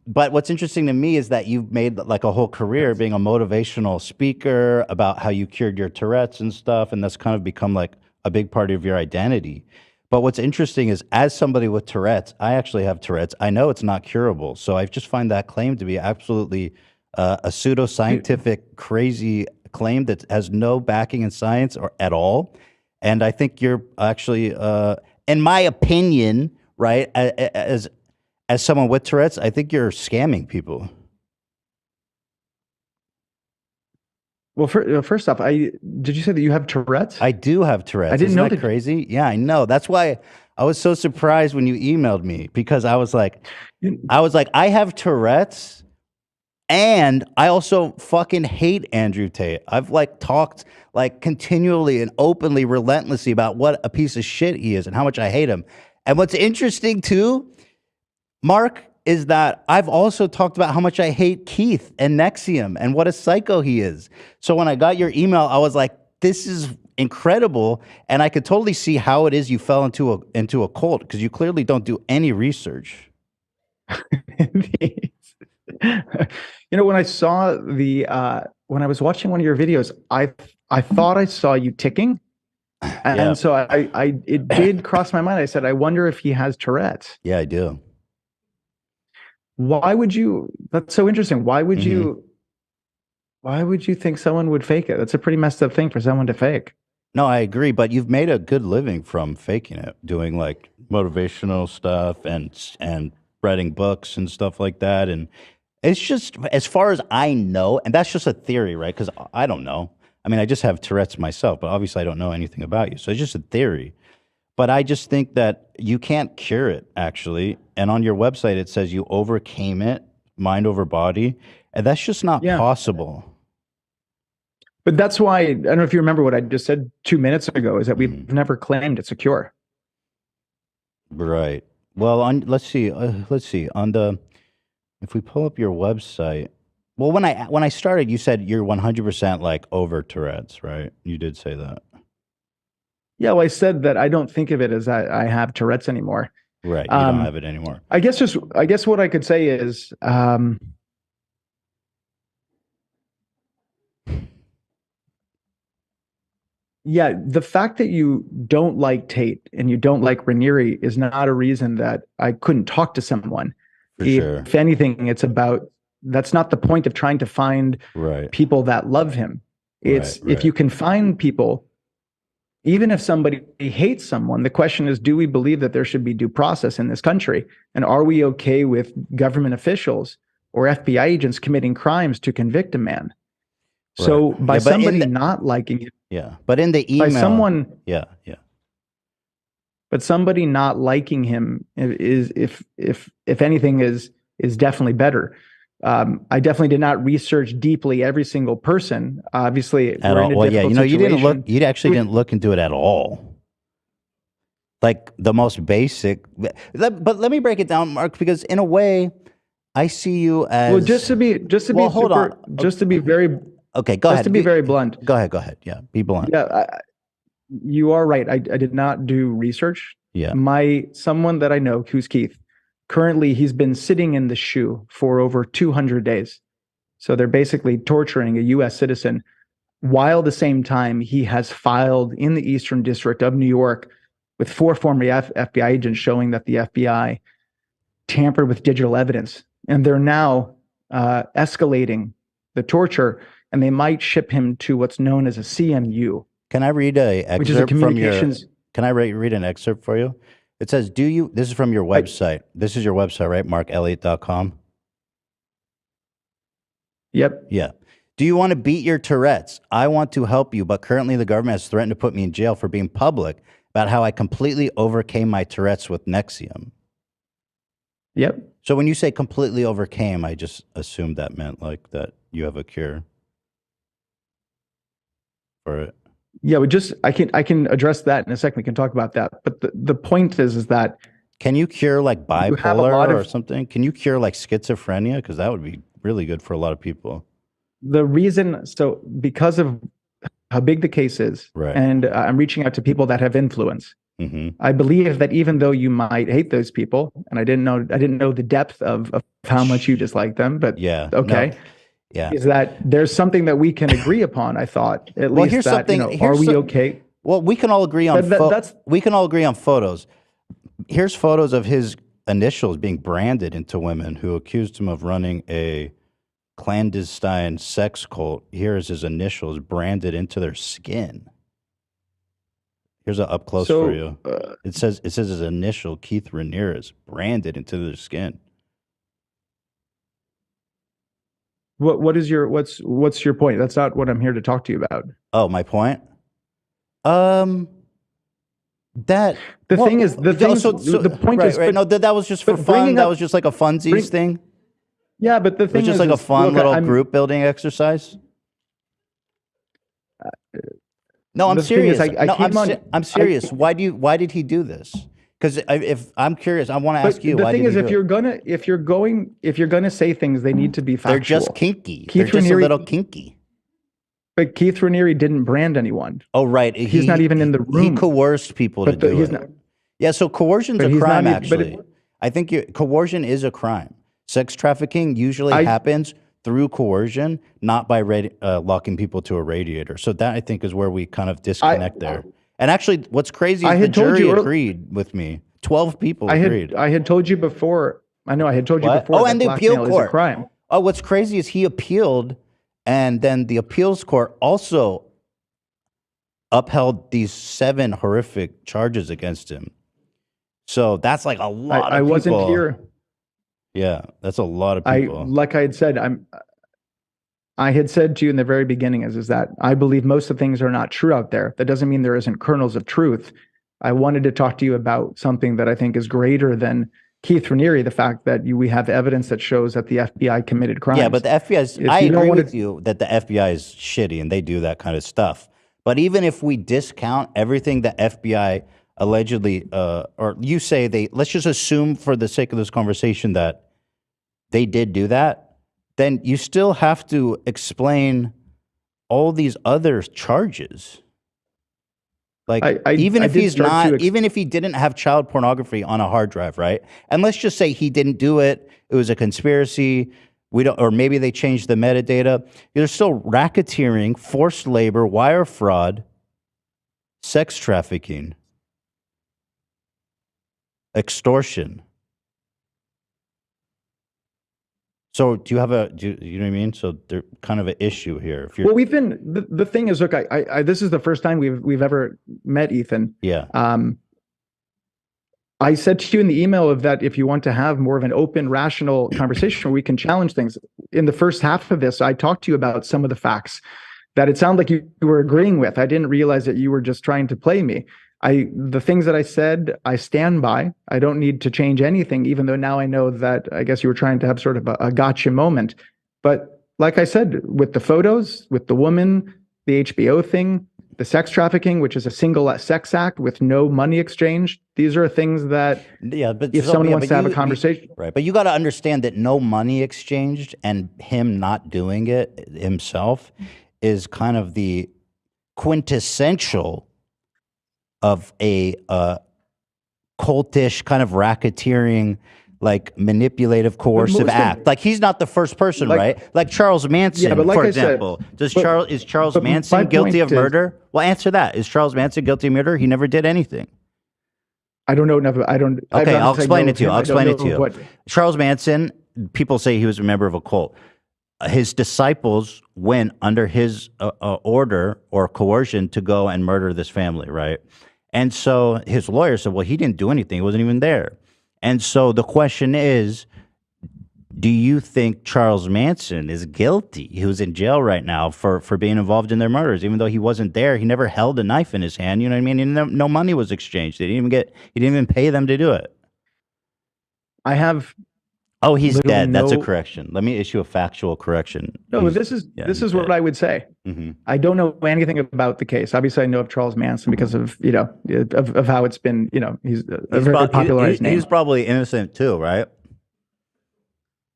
but what's interesting to me is that you've made like a whole career being a motivational speaker about how you cured your Tourette's and stuff, and that's kind of become like a big part of your identity. But what's interesting is, as somebody with Tourette's, I actually have Tourette's. I know it's not curable, so I just find that claim to be absolutely a pseudoscientific, crazy claim that has no backing in science or at all. And I think you're actually, in my opinion, right, as someone with Tourette's, I think you're scamming people. Well, first off, did you say that you have Tourette's? I do have Tourette's. I didn't Isn't know that that. crazy? Yeah, I know. That's why I was so surprised when you emailed me because I was like, I have Tourette's, and I also fucking hate Andrew Tate. I've like talked like continually and openly, relentlessly about what a piece of shit he is and how much I hate him. And what's interesting too, Mark, is that I've also talked about how much I hate Keith and NXIVM and what a psycho he is. So when I got your email, I was like, this is incredible, and I could totally see how it is you fell into a cult because you clearly don't do any research. When I saw when I was watching one of your videos, I thought I saw you ticking, and Yeah. so it did cross my mind. I said, I wonder if he has Tourette's. Yeah, I do. Why would you? That's so interesting. Why would Mm-hmm. you? Why would you think someone would fake it? That's a pretty messed up thing for someone to fake. No, I agree, but you've made a good living from faking it, doing like motivational stuff and writing books and stuff like that. And it's just, as far as I know, and that's just a theory, right? Because I don't know. I mean, I just have Tourette's myself, but obviously I don't know anything about you. So it's just a theory. But I just think that you can't cure it, actually. And on your website, it says you overcame it, mind over body. And that's just not possible. But that's why, I don't know if you remember what I just said 2 minutes ago, is that we've never claimed it's a cure. Right. Well, let's see. If we pull up your website, well, when I started, you said you're 100% like over Tourette's, right? You did say that. Yeah, well, I said that I don't think of it as I have Tourette's anymore. Right. You don't have it anymore. I guess what I could say is, yeah, the fact that you don't like Tate and you don't like Raniere is not a reason that I couldn't talk to someone. If anything, it's about, that's not the point of trying to find people that love him. It's if you can find people, even if somebody hates someone, the question is, do we believe that there should be due process in this country? And are we okay with government officials or FBI agents committing crimes to convict a man? So by somebody not liking it, but in the email, by someone, but somebody not liking him is, if anything, is definitely better. I definitely did not research deeply every single person. Obviously, at all. Well, yeah, you didn't look. You actually didn't look into it at all. Like the most basic. But let me break it down, Mark, because in a way, I see you as. Well, just to be very. Okay, go ahead. Just to be very blunt. Go ahead. Yeah, be blunt. Yeah, you are right. I did not do research. Yeah. Someone that I know, who's Keith, currently he's been sitting in the SHU for over 200 days. So they're basically torturing a U.S. citizen, while at the same time he has filed in the Eastern District of New York with 4 former FBI agents showing that the FBI tampered with digital evidence. And they're now escalating the torture, and they might ship him to what's known as a CMU. Can I read an excerpt which is a communications? Can I read an excerpt for you? It says, this is from your website. This is your website, right? MarkElliott.com. Yep. Yeah. Do you want to beat your Tourette's? I want to help you, but currently the government has threatened to put me in jail for being public about how I completely overcame my Tourette's with NXIVM. Yep. So when you say completely overcame, I just assumed that meant like that you have a cure for it. Yeah, I can address that in a second. We can talk about that. But the point is that, can you cure like bipolar or something? Can you cure like schizophrenia? Because that would be really good for a lot of people. The reason, because of how big the case is, and I'm reaching out to people that have influence. I believe that even though you might hate those people, and I didn't know the depth of how much you dislike them, but is that there's something that we can agree upon? I thought at least here's that something. Are we okay? Well, we can all agree on we can all agree on photos. Here's photos of his initials being branded into women who accused him of running a clandestine sex cult. Here is his initials branded into their skin. Here's an up close for you. It says his initial, Keith Raniere, is branded into their skin. What's your point? That's not what I'm here to talk to you about. Oh, my point? The point is no, that was just for fun. That was just like a funsies thing. Yeah, but the thing is just like a fun little group building exercise. No, I'm serious. I'm serious. Why did he do this? Because if I'm curious, I want to ask you. The thing is, if you're gonna say things, they need to be factual. They're just kinky. They're just a little kinky. But Keith Raniere didn't brand anyone. Oh, right. He's not even in the He room. coerced people to do he's it. not. Yeah, so coercion's But a he's crime, not even- but actually. I think coercion is a crime. Sex trafficking usually happens through coercion, not by locking people to a radiator. So that, I think, is where we kind of disconnect there. And actually, what's crazy is the jury agreed with me. 12 people agreed. I had told you before. I know I had told you What? before Oh, that and the appeal blackmail is a court. crime. Oh, what's crazy is he appealed, and then the appeals court also upheld these 7 horrific charges against him. So that's like a lot of people. I wasn't here. Yeah, that's a lot of people. Like I had said, I had said to you in the very beginning is that I believe most of things are not true out there. That doesn't mean there isn't kernels of truth. I wanted to talk to you about something that I think is greater than Keith Raniere, the fact that we have evidence that shows that the FBI committed crimes. Yeah, but the FBI I agree with you that the FBI is shitty and they do that kind of stuff. But even if we discount everything the FBI allegedly, or you say let's just assume for the sake of this conversation that they did do that, then you still have to explain all these other charges. Like even if he didn't have child pornography on a hard drive, right? And let's just say he didn't do it, it was a conspiracy. Or maybe they changed the metadata. There's still racketeering, forced labor, wire fraud, sex trafficking, extortion. So do you have you know what I mean? So there's kind of an issue here. If you're, well, we've been, the thing is, look, this is the first time we've ever met, Ethan. Yeah. I said to you in the email that if you want to have more of an open, rational conversation where we can challenge things. In the first half of this, I talked to you about some of the facts that it sounded like you were agreeing with. I didn't realize that you were just trying to play me. The things that I said, I stand by. I don't need to change anything, even though now I know that I guess you were trying to have sort of a gotcha moment. But like I said, with the photos, with the woman, the HBO thing, the sex trafficking, which is a single sex act with no money exchange, these are things that if someone wants to have a conversation. Right, but you got to understand that no money exchanged and him not doing it himself is kind of the quintessential of a cultish kind of racketeering, like manipulative, coercive act. Like he's not the first person, right? Like Charles Manson, for example. Is Charles Manson guilty of murder? Well, answer that. Is Charles Manson guilty of murder? He never did anything. I don't know. I don't. Okay, I'll explain it to you. I'll explain it to you. Charles Manson, people say he was a member of a cult. His disciples went under his order or coercion to go and murder this family, right? And so his lawyer said, well, he didn't do anything. He wasn't even there. And so the question is, do you think Charles Manson is guilty? He was in jail right now for being involved in their murders, even though he wasn't there. He never held a knife in his hand. You know what I mean? And no money was exchanged. He didn't even pay them to do it. I have. Oh, he's dead. That's a correction. Let me issue a factual correction. No, but this is what I would say. Mm-hmm. I don't know anything about the case. Obviously, I know of Charles Manson because of of how it's been. He's a very popularized name. He's probably innocent too, right?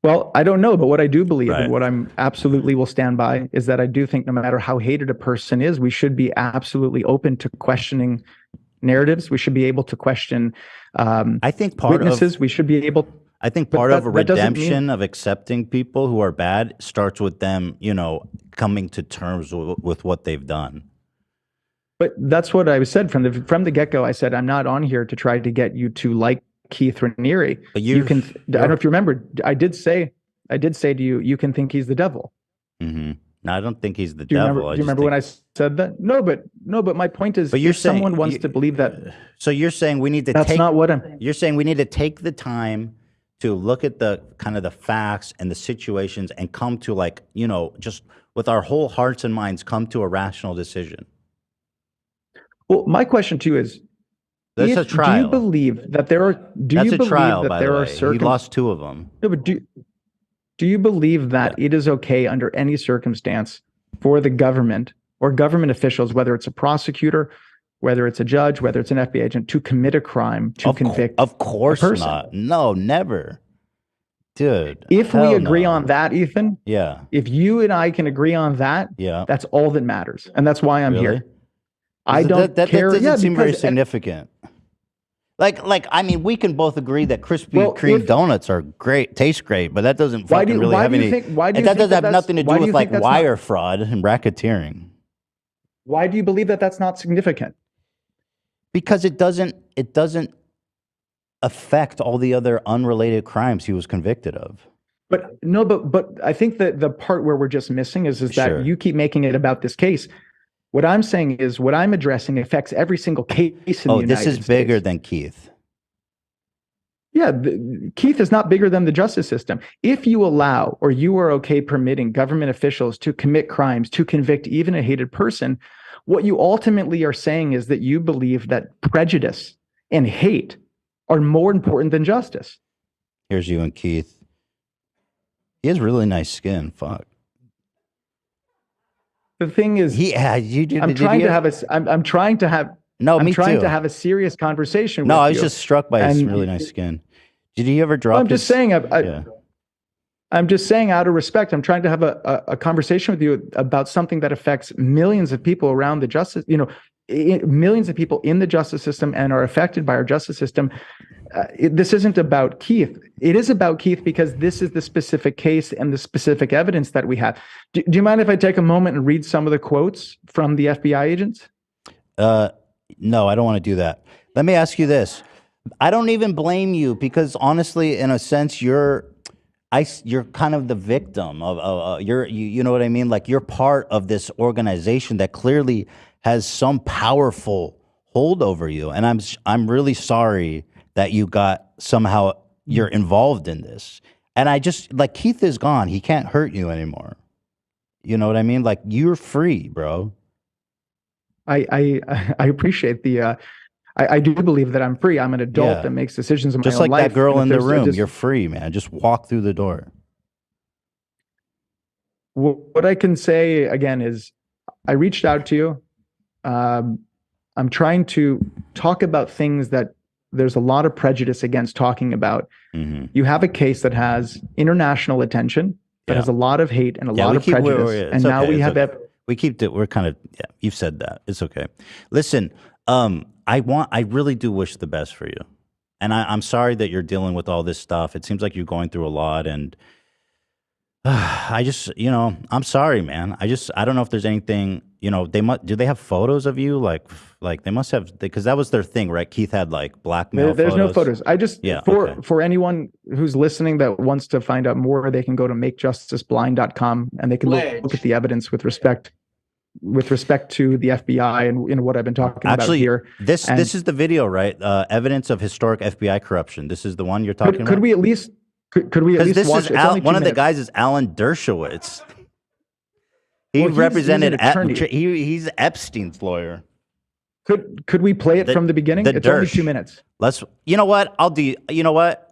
Well, I don't know, but what I do believe and what I'm absolutely will stand by is that I do think no matter how hated a person is, we should be absolutely open to questioning narratives. We should be able to question. I think witnesses. We should be able. I think part of a redemption of accepting people who are bad starts with them, coming to terms with what they've done. But that's what I said from the get-go. I said, I'm not on here to try to get you to like Keith Raniere. But you can, I don't know if you remember, I did say to you, you can think he's the devil. Mm-hmm. No, I don't think he's the devil. Do you remember when I said that? No, but my point is, if someone wants to believe that. So you're saying we need to that's not what I'm. You're saying we need to take the time to look at the kind of the facts and the situations and come to just with our whole hearts and minds, come to a rational decision. Well, my question to you is, that's a trial. Do you believe that there are? That's a trial, by the way. He lost 2 of them. No, but do you believe that it is okay under any circumstance for the government or government officials, whether it's a prosecutor, whether it's a judge, whether it's an FBI agent, to commit a crime, to convict Of course a person? not. No, never. Dude. If we hell agree no. on that, Ethan, Yeah. if you and I can agree on that, Yeah. that's all that matters. And that's why I'm Really? here. I don't that care. doesn't seem very because- significant. I mean, we can both agree that Krispy Well, Kreme if- donuts are great, taste great, but that doesn't Why fucking do you- really why have do you any. think- why do you that think doesn't that have that's- nothing to why do do with you like think that's wire not- fraud and racketeering. Why do you believe that that's not significant? Because it doesn't affect all the other unrelated crimes he was convicted of. But no, but I think that the part where we're just missing is Sure. that you keep making it about this case. What I'm saying is what I'm addressing affects every single case in the United This States. is bigger than Keith. Yeah, Keith is not bigger than the justice system. If you allow or you are okay permitting government officials to commit crimes, to convict even a hated person, what you ultimately are saying is that you believe that prejudice and hate are more important than justice. Here's you and Keith. He has really nice skin. Fuck. The thing is, I'm trying to have No, me trying too. to have a serious conversation. No, with I was you. just struck by his And- really nice skin. Did he ever drop? I'm just his- saying. Yeah. I'm just saying, out of respect, I'm trying to have a conversation with you about something that affects millions of people around the justice. Millions of people in the justice system and are affected by our justice system. This isn't about Keith. It is about Keith because this is the specific case and the specific evidence that we have. Do you mind if I take a moment and read some of the quotes from the FBI agents? No, I don't want to do that. Let me ask you this. I don't even blame you because honestly, in a sense, you're kind of the victim of you know what I mean? Like you're part of this organization that clearly has some powerful hold over you. And I'm really sorry that you got somehow you're involved in this. And I just like Keith is gone. He can't hurt you anymore. You know what I mean? Like you're free, bro. I appreciate the. I do believe that I'm free. I'm an adult Yeah. that makes decisions in my Just own like life. that girl And in if the there's- room. just- You're free, man. Just walk through the door. What I can say again is, I reached out to you. I'm trying to talk about things that there's a lot of prejudice against talking about. Mm-hmm. You have a case that has international attention, that Yeah. has a lot of hate and a Yeah, lot we of keep- we're- prejudice. it's And now okay, we it's have okay. We keep it. We're kind of, yeah, you've said that. It's okay. Listen, I really do wish the best for you. And I'm sorry that you're dealing with all this stuff. It seems like you're going through a lot. And I just, I'm sorry, man. I don't know if there's anything, do they have photos of you? Like they must have, because that was their thing, right? Keith had like blackmail There's photos. no photos. I just Yeah, for okay. for anyone who's listening that wants to find out more, they can go to makejusticeblind.com and they can look at the evidence with respect to the FBI and what I've been talking Actually, about here. this And is the video, right? Evidence of historic FBI corruption. This is the one you're talking about? could we at least could we at Because least this watch is it's only 2 one of the minutes. guys is Alan Dershowitz. He Well, he's represented. an attorney. He's Epstein's lawyer. Could we play it from the beginning? the It's only Dersh. 2 minutes. Let's. You know what? I'll do. You know what?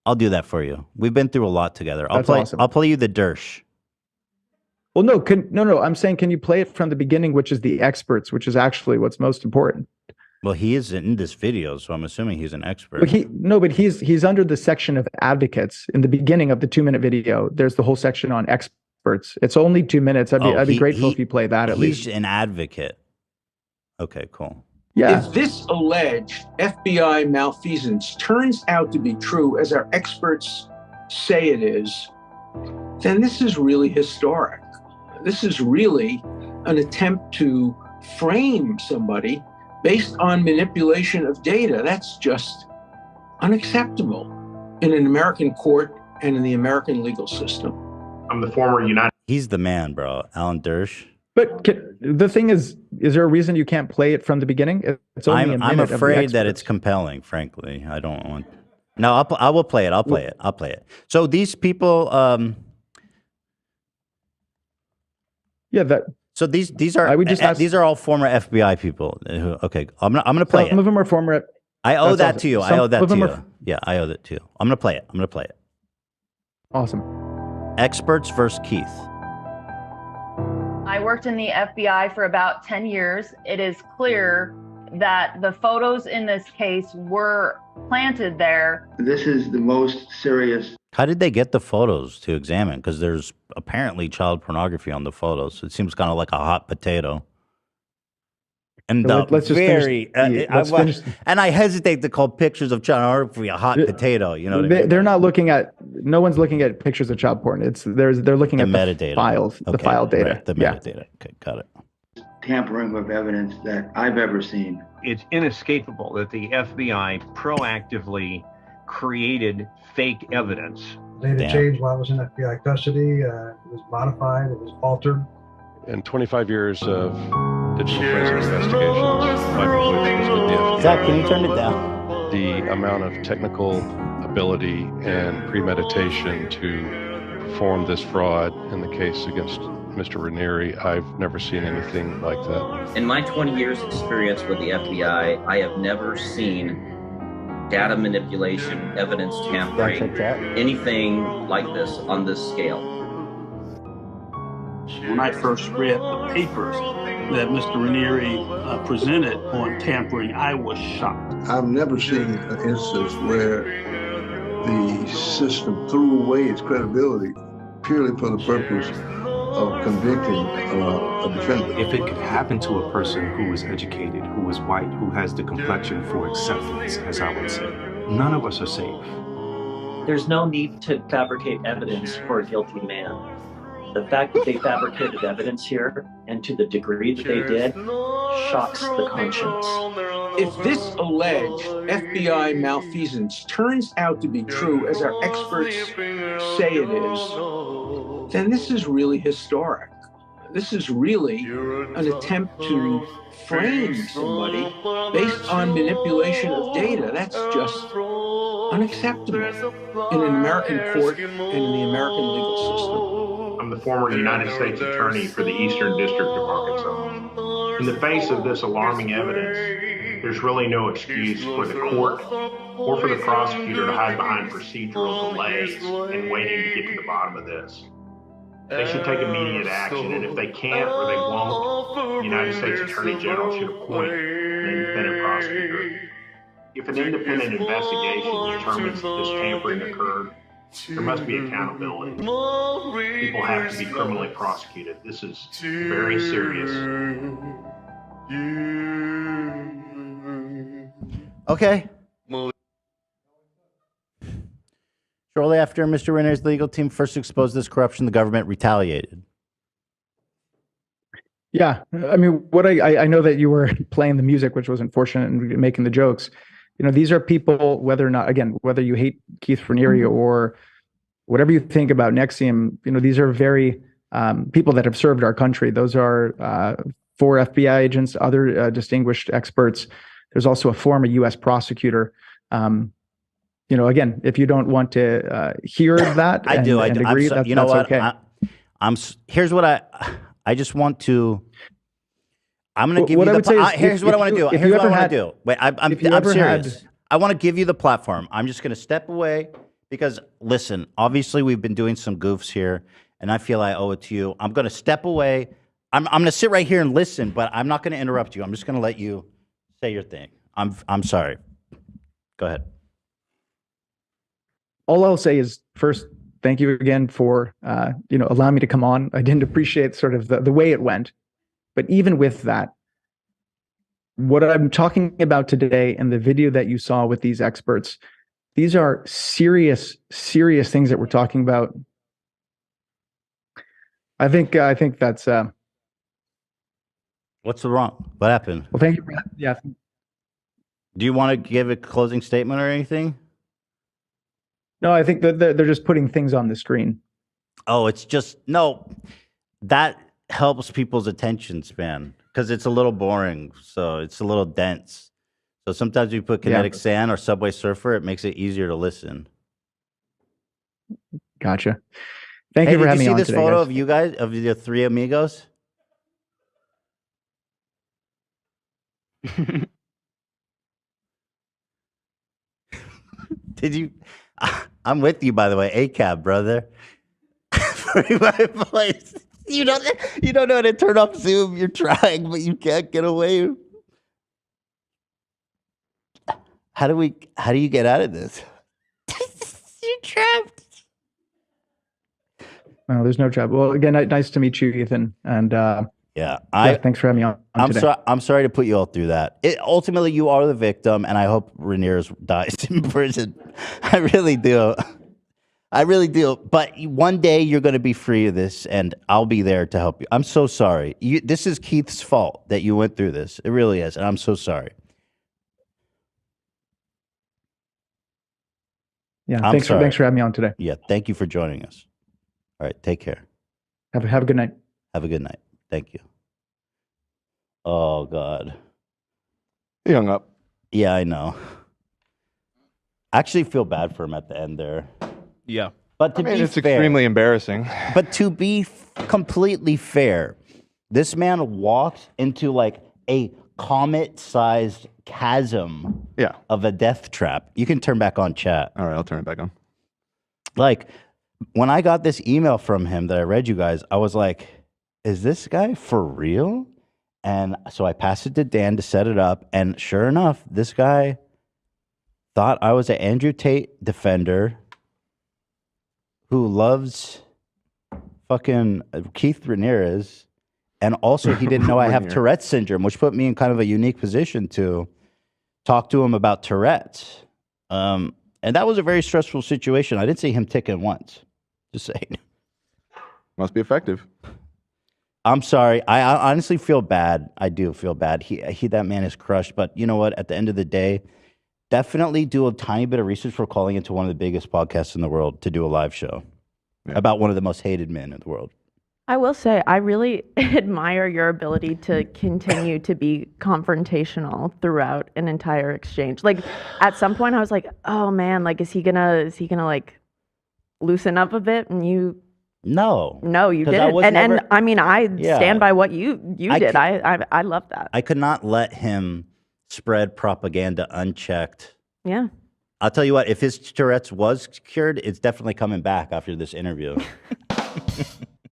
I'll do that for you. We've been through a lot together. That's awesome. I'll play you the Dersh. Well, no. I'm saying, can you play it from the beginning, which is the experts, which is actually what's most important. Well, he is in this video, so I'm assuming he's an expert. But he's under the section of advocates in the beginning of the 2 minute video. There's the whole section on experts. It's only 2 minutes. I'd be grateful if you play that at least. He's an advocate. Okay, cool. Yeah. If this alleged FBI malfeasance turns out to be true, as our experts say it is, then this is really historic. This is really an attempt to frame somebody based on manipulation of data. That's just unacceptable in an American court and in the American legal system. I'm the former United. He's the man, bro. Alan Dersh. But the thing is there a reason you can't play it from the beginning? It's only a minute. I'm of the afraid that experts. it's compelling. Frankly, I don't want. No, I will play it. I'll play it. So these people. Yeah. That. So these are. I would just ask- these are all former FBI people. Okay, I'm gonna play Some it. of them are former. I owe that's that awesome. to you. I Some owe that of to them you. are- Yeah, I owe that to you. I'm gonna play it. Awesome. Experts versus Keith. I worked in the FBI for about 10 years. It is clear that the photos in this case were planted there. This is the most serious. How did they get the photos to examine? Because there's apparently child pornography on the photos. It seems kind of like a hot potato. And So let's just finish and I hesitate to call pictures of child pornography a hot potato. You know what I mean? They're not looking at. No one's looking at pictures of child porn. They're looking at the metadata files, the file data. Right, the metadata. Okay, got it. Tampering with evidence that I've ever seen. It's inescapable that the FBI proactively created fake evidence. Data changed while I was in FBI custody. It was modified. It was altered. And 25 years of digital forensic investigations, 5 of which was with the FBI. Zach, can you turn it down? The amount of technical ability and premeditation to perform this fraud in the case against Mr. Raniere, I've never seen anything like that. In my 20 years experience with the FBI, I have never seen data manipulation, evidence tampering, anything like this on this scale. When I first read the papers that Mr. Raniere presented on tampering, I was shocked. I've never seen an instance where the system threw away its credibility purely for the purpose of convicting a defendant. If it could happen to a person who is educated, who is white, who has the complexion for acceptance, as I would say, none of us are safe. There's no need to fabricate evidence for a guilty man. The fact that they fabricated evidence here, and to the degree that they did, shocks the conscience. If this alleged FBI malfeasance turns out to be true, as our experts say it is, then this is really historic. This is really an attempt to frame somebody based on manipulation of data. That's just unacceptable in an American court and in the American legal system. I'm the former United States Attorney for the Eastern District of Arkansas. In the face of this alarming evidence, there's really no excuse for the court or for the prosecutor to hide behind procedural delays in waiting to get to the bottom of this. They should take immediate action, and if they can't or they won't, the United States Attorney General should appoint an independent prosecutor. If an independent investigation determines that this tampering occurred, there must be accountability. People have to be criminally prosecuted. This is very serious. Okay. Shortly after Mr. Raniere's legal team first exposed this corruption, the government retaliated. Yeah, I mean, what I know that you were playing the music, which was unfortunate, and making the jokes. You know, these are people, whether or not, again, whether you hate Keith Raniere or whatever you think about NXIVM, you know, these are very people that have served our country. Those are 4 FBI agents, other distinguished experts. There's also a former U.S. prosecutor. You know, again, if you don't want to hear that, I do. Agree, so, you know what? Okay. Here's what I just want to. I'm going to give you here's what I want to do. Here's what I want to do. Wait, I'm serious. I want to give you the platform. I'm just going to step away because, listen, obviously we've been doing some goofs here, and I feel I owe it to you. I'm going to step away. I'm going to sit right here and listen, but I'm not going to interrupt you. I'm just going to let you say your thing. I'm sorry. Go ahead. All I'll say is, first, thank you again for you know, allowing me to come on. I didn't appreciate sort of the way it went. But even with that, what I'm talking about today and the video that you saw with these experts, these are serious, serious things that we're talking about. I think that's. What's wrong? What happened? Well, thank you. Yeah. Do you want to give a closing statement or anything? No, I think that they're just putting things on the screen. Oh, it's just no. That helps people's attention span because it's a little boring, so it's a little dense. So sometimes we put Kinetic Sand or Subway Surfer, it makes it easier to listen. Gotcha. Thank you for having me on today. Did you see this photo guys. of you guys, of the 3 amigos? Did you? I'm with you, by the way. ACAB, brother. For my voice. You don't know how to turn off Zoom. You're trying, but you can't get away. How do you get out of this? You're trapped. No, there's no trouble. Well, again, nice to meet you, Ethan. And thanks for having me on today. I'm sorry to put you all through that. Ultimately, you are the victim, and I hope Ramirez dies in prison. I really do. I really do. But one day you're going to be free of this, and I'll be there to help you. I'm so sorry. This is Keith's fault that you went through this. It really is, and I'm so sorry. Yeah, thanks for having me on today. Yeah, thank you for joining us. All right, take care. Have a good night. Have a good night. Thank you. Oh, God. He hung up. Yeah, I know. I actually feel bad for him at the end there. Yeah. But it's extremely embarrassing. But to be completely fair, this man walked into like a comet-sized chasm of a death trap. You can turn back on chat. All right, I'll turn it back on. Like, when I got this email from him that I read you guys, I was like, is this guy for real? And so I passed it to Dan to set it up. And sure enough, this guy thought I was an Andrew Tate defender who loves fucking Keith Ramirez. And also he didn't know I have Tourette's syndrome, which put me in kind of a unique position to talk to him about Tourette's. And that was a very stressful situation. I didn't see him ticking once. Just saying. Must be effective. I'm sorry. I honestly feel bad. I do feel bad. That man is crushed. But you know what? At the end of the day, definitely do a tiny bit of research for calling into one of the biggest podcasts in the world to do a live show about one of the most hated men in the world. I will say, I really admire your ability to continue to be confrontational throughout an entire exchange. Like, at some point I was like, oh man, like, is he gonna like loosen up a bit? And you No, you didn't. And I mean, I stand by what you did. I love that. I could not let him spread propaganda unchecked. Yeah. I'll tell you what, if his Tourette's was cured, it's definitely coming back after this interview.